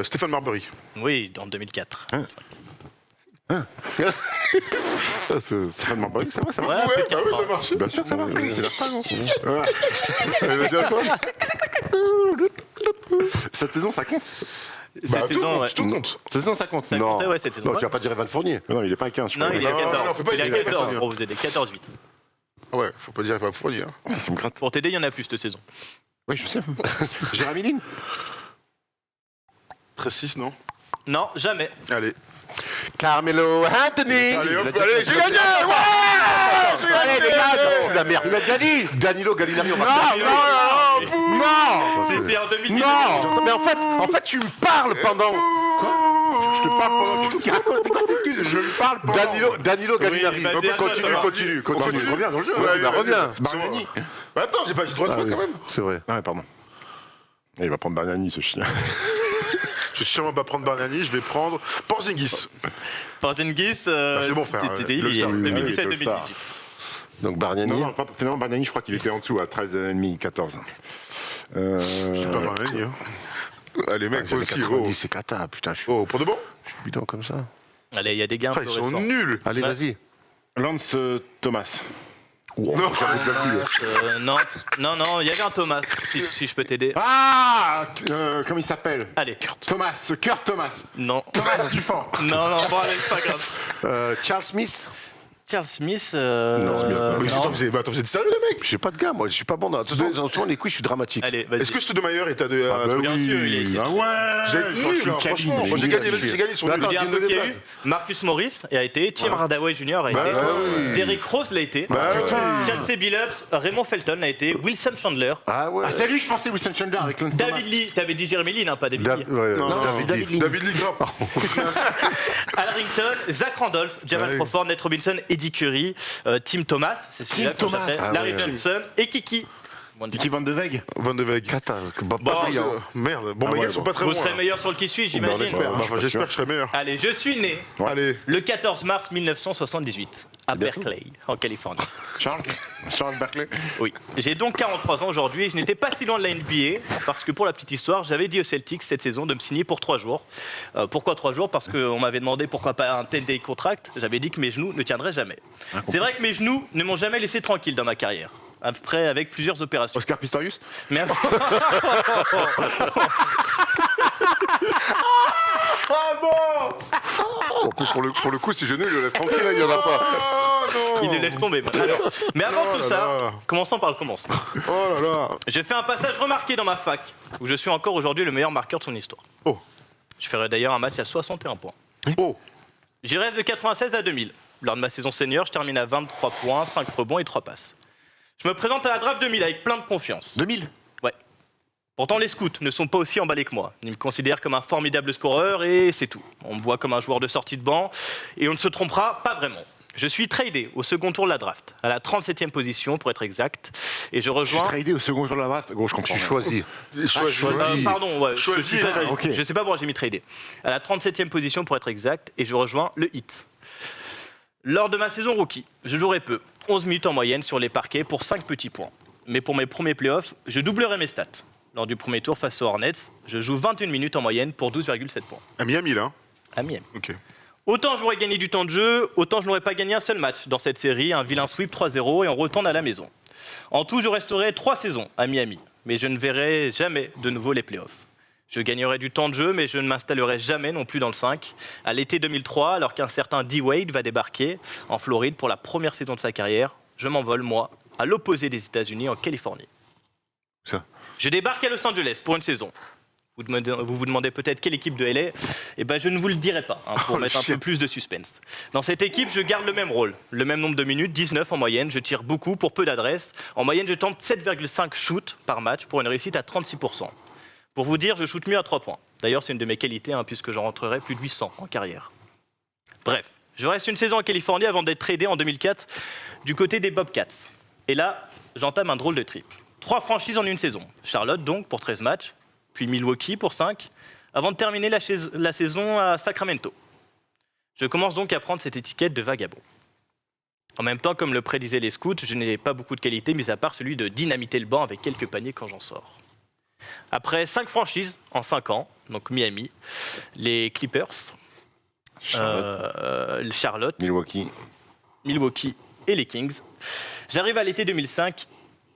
Stéphane Marbury. Oui, en 2004. Stéphane Marbury, ça va, ça va. Ouais, Ouais, plus de bah 4 oui, ans. ça marche. Bien sûr, ça va. Vas-y, à toi. Cette saison, ça compte. Cette saison, ouais. Tout compte. Cette saison, ça compte. Ça Non. comptait, ouais, cette saison. Non, Ouais. tu vas pas dire Evan Fournier. Non, il est pas à 15, je Non, crois. il est à Non, 14. non, faut pas Il est à dire 14 Evan pour vous aider. 14-8. Ouais, faut pas dire, il faut dire. Ça me gratte. Pour t'aider, il y en a plus cette saison. Oui, je sais. Jérémy Lin. 13-6, non? Non, jamais. Allez. Carmelo Anthony. Allez, hop, il a dit- allez, j'ai gagné. Ouais. Allez, les gars, c'est de la merde. Il m'a déjà dit. Danilo Gallinari, on va Non. C'était en 2010. Non. Mais en fait, tu me parles pendant. Je te parle pendant. Qu'est-ce qu'il raconte? C'est quoi cette excuse? Je lui parle pendant. Danilo Gallinari. bah, Donc, déjà, continue. Reviens dans le jeu. Ouais, Bah, reviens. Bargnani. Bah, attends, j'ai pas le droit de Ah faire oui, quand même. c'est vrai. Ah ouais, pardon. Il va prendre Bargnani, ce chien. Je vais sûrement pas prendre Bargnani, je vais prendre Porzingis. Porzingis, c'est bon, frère. T'étais Le hier, star. 2017-2018. Donc Bargnani. Non, pas, finalement, Bargnani, je crois qu'il était en dessous, à 13,5, 14. Pas Bargnani, hein. Allez, mec, J'avais aussi. 90, c'est cata. Putain, je suis Oh, pour de bon? bidon comme ça. Allez, il y a des gains un Ah, peu ils sont récents. nuls. Allez, Ouais. vas-y. Lance Thomas. Non, Non, il y avait un Thomas, si je peux t'aider. Ah comment il s'appelle? Allez, Thomas, Kurt Thomas. non. Thomas Dufort. Non, bon, allez, c'est pas grave. Charles Smith. Charles Smith, Mais attends, vous êtes sérieux, les mecs? J'ai pas de gars, moi. Je suis pas bon dans. De toute façon, souvent, les quiz, je suis dramatique. Allez, vas-y. Est-ce que Stoudemire est à deux? Bien sûr, il est. Ah ouais. Vous êtes nuls, hein, franchement. Moi, j'ai gagné, vas-y, j'ai gagné, ils sont Mais nuls. attends, Je dis un dis-nous peu les qu'il y a bases. eu. Marcus Morris a été, Tim Hardaway Jr. a été, oui. Derrick Rose l'a été, Chelsea Billups, Raymond Felton a été, Wilson Chandler, Ah ouais. Ah, c'est lui, je pensais Wilson Chandler avec Lance Thomas. David Lee, t'avais dit Jeremy Lin, hein, pas David Lee. David Lee. David Lee, grave. Al Harrington, Zach Randolph, Jamal Crawford, Nate Robinson, Eddie Curry, Tim Thomas, c'est celui-là que Thomas. j'appelle, Ah Larry ouais. Johnson et Kiki. Kiki Van de Weg. Van de Weg. Cata. Bon, Merde. Bon, Ah mes ouais, gars sont bon. pas très Vous bons. serez là. meilleur sur le qui suit, On j'imagine. espère. Bah, j'espère que je serai meilleur. Allez, je suis né Allez. le 14 mars 1978 à Berkeley, en Californie. Charles Barkley. Oui, j'ai donc 43 ans aujourd'hui et je n'étais pas si loin de la NBA parce que pour la petite histoire, j'avais dit aux Celtics cette saison de me signer pour 3 jours. Pourquoi 3 jours? Parce qu'on m'avait demandé pourquoi pas un 10-day contract. J'avais dit que mes genoux ne tiendraient jamais. C'est vrai que mes genoux ne m'ont jamais laissé tranquille dans ma carrière. Après, avec plusieurs opérations. Oscar Pistorius. Mais En plus, pour le coup, si je ne le laisse tranquille, il y en a pas. il les laisse tomber. Alors, mais avant tout ça, là. commençons par le commencement. Oh là là. J'ai fait un passage remarqué dans ma fac, où je suis encore aujourd'hui le meilleur marqueur de son histoire. Oh. Je ferai d'ailleurs un match à 61 points. Oh. J'y reste de 96 à 2000. Lors de ma saison senior, je termine à 23 points, 5 rebonds et 3 passes. Je me présente à la draft 2000 avec plein de confiance. 2000. Ouais. Pourtant, les scouts ne sont pas aussi emballés que moi. Ils me considèrent comme un formidable scoreur et c'est tout. On me voit comme un joueur de sortie de banc et on ne se trompera pas vraiment. Je suis tradé au second tour de la draft, à la 37e position pour être exact. Et je Je suis rejoins... tradé au second tour de la draft. Gros, je comprends. Tu choisis. pardon, ouais, Choisi, je suis tradé. frère. Ok. Je sais pas pourquoi j'ai mis tradé. À la 37e position pour être exact, et je rejoins le Heat. Lors de ma saison rookie, je jouerai peu, 11 minutes en moyenne sur les parquets pour 5 petits points. Mais pour mes premiers playoffs, je doublerai mes stats. Lors du premier tour face aux Hornets, je joue 21 minutes en moyenne pour 12,7 points. À Miami, là. À Miami. Ok. Autant j'aurais gagné du temps de jeu, autant je n'aurais pas gagné un seul match dans cette série, un vilain sweep 3-0 et on retourne à la maison. En tout, je resterai 3 saisons à Miami, mais je ne verrai jamais de nouveau les playoffs. Je gagnerai du temps de jeu, mais je ne m'installerai jamais non plus dans le 5. À l'été 2003, alors qu'un certain D-Wade va débarquer en Floride pour la première saison de sa carrière, je m'envole, moi, à l'opposé des États-Unis, en Californie. Ça. Je débarque à Los Angeles pour une saison. Vous vous demandez peut-être quelle équipe de LA. Eh ben, je ne vous le dirai pas, pour mettre un peu plus de suspense. Dans cette équipe, je garde le même rôle, le même nombre de minutes, 19 en moyenne. Je tire beaucoup pour peu d'adresses. En moyenne, je tente 7,5 shoots par match pour une réussite à 36%. Pour vous dire, je shoot mieux à 3 points. D'ailleurs, c'est une de mes qualités, puisque j'en rentrerai plus de 800 en carrière. Bref, je reste une saison en Californie avant d'être tradé en 2004 du côté des Bobcats. Et là, j'entame un drôle de trip. 3 franchises en une saison. Charlotte, donc, pour 13 matchs, puis Milwaukee pour 5, avant de terminer la saison à Sacramento. Je commence donc à prendre cette étiquette de vagabond. En même temps, comme le prédisaient les scouts, je n'ai pas beaucoup de qualité, mis à part celui de dynamiter le banc avec quelques paniers quand j'en sors. Après 5 franchises en 5 ans, donc Miami, les Clippers, Charlotte, Milwaukee et les Kings, j'arrive à l'été 2005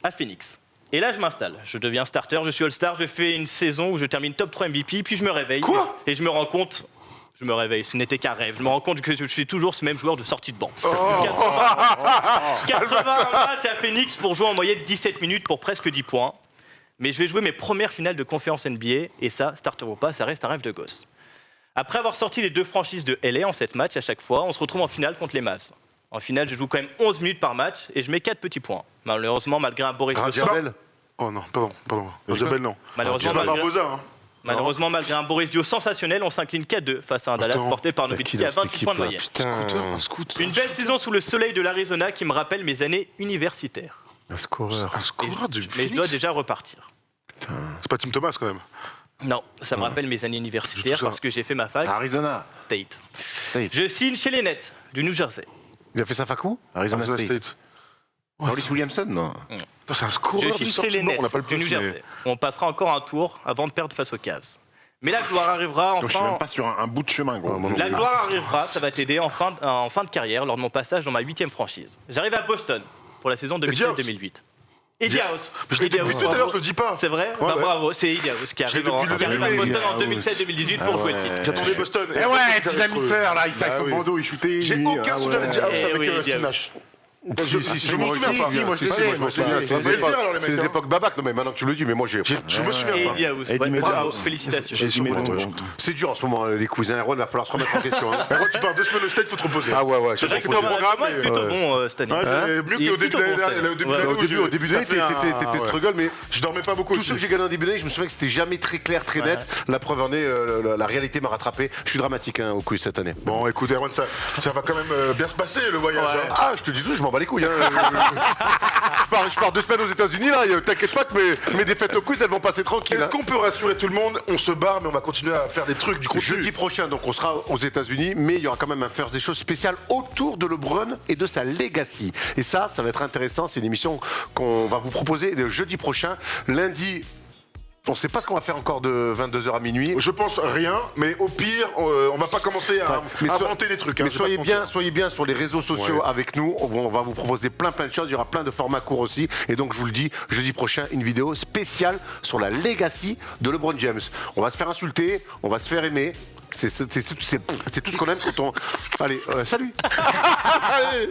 à Phoenix. Et là, je m'installe. Je deviens starter, je suis All-Star, je fais une saison où je termine top 3 MVP, puis je me réveille. Quoi ? Et je me rends compte... Je me réveille, ce n'était qu'un rêve. Je me rends compte que je suis toujours ce même joueur de sortie de banc. 80 matchs à Phoenix pour jouer en moyenne 17 minutes pour presque 10 points. Mais je vais jouer mes premières finales de conférence NBA, et ça, starter ou pas, ça reste un rêve de gosse. Après avoir sorti les 2 franchises de LA en 7 matchs à chaque fois, on se retrouve en finale contre les Mavs. En finale, je joue quand même 11 minutes par match et je mets 4 petits points. Malheureusement, malgré un Boris Diaw. Oh non, pardon. Jabel, non. Malheureusement, malgré un Boris Diaw sensationnel, on s'incline 4-2 face à un Dallas porté par Nowitzki à 28 points de moyenne. Un scout. Une belle saison sous le soleil de l'Arizona qui me rappelle mes années universitaires. Un scoreur du Mais je Phoenix. dois déjà repartir. C'est pas Tim Thomas quand même. Non, ça me rappelle mes années universitaires ça. parce que j'ai fait ma fac Arizona. State. Je signe chez les Nets du New Jersey. Il a fait sa fac où? Arizona Arizona State. State. Maurice Williamson, non. Putain, c'est un Je scoreur de signe chez sortie les de banc. On n'a Nets pas le du New plus. Jersey. On passera encore un tour avant de perdre face aux Cavs. Mais la gloire arrivera Donc, je suis même enfin. pas sur un bout de chemin, gros. La gloire arrivera, ça va t'aider en fin de carrière lors de mon passage dans ma 8e franchise. J'arrive à Boston pour la saison 2007-2008. Eddie House. Je l'ai dit depuis tout à l'heure, je le dis pas. C'est vrai? Ouais, Bah, ouais. bravo, c'est Eddie House qui arrive, depuis le qui arrive à début, Boston en 2007-2018 pour jouer le titre. J'attendais Boston. Eh ouais, dynamiteur, là, il fait avec son oui. bandeau, il shootait. J'ai aucun souvenir d'Eddie House Eh avec oui, Steve Eddie Nash. Je m'en souviens pas. moi, je sais, moi, je sais. C'est les époques Babac, non mais maintenant que tu le dis, mais moi j'ai. Je me souviens pas. Eddie House, Eddie ouais, Mason. bravo, félicitations. J'ai dit C'est dur en ce moment, les cousins Erwan, il va falloir se remettre en question. Hein. Quand tu pars 2 semaines au State, faut te reposer. Ah ouais, C'est vrai que pas au programme, Thomas est plutôt bon cette année. Mieux Il est qu'au début plutôt de bon, cette année. l'année. Au début d'année, t'étais struggle, mais Je dormais pas beaucoup. tous ceux que j'ai gagnés en début d'année, je me souviens que c'était jamais très clair, très net. La preuve en est, la réalité m'a rattrapé. Je suis dramatique au quiz cette année. Bon, écoute, Erwan, ça va quand même bien se passer le voyage. Ouais. hein. Ah, je te dis tout, je m'en bats les couilles. Je pars 2 semaines aux États-Unis, là. T'inquiète pas que mes défaites au quiz, elles vont passer tranquilles. Est-ce qu'on peut rassurer tout le monde? On se barre, mais on va continuer à faire des trucs du contenu. Jeudi prochain, donc on sera aux États-Unis, mais il y aura quand même un First des choses spéciales autour de LeBron et de sa legacy. Et ça va être intéressant. C'est une émission qu'on va vous proposer le jeudi prochain. Lundi, on ne sait pas ce qu'on va faire encore de 22h à minuit. Je pense rien, mais au pire, on va pas commencer à inventer des trucs. hein, Mais je vais pas soyez bien sur les réseaux sociaux avec nous. On va vous proposer plein de choses. Il y aura plein de formats courts aussi. Et donc, je vous le dis, jeudi prochain, une vidéo spéciale sur la legacy de LeBron James. On va se faire insulter, on va se faire aimer. C'est tout ce qu'on aime quand on... Allez, salut. Allez.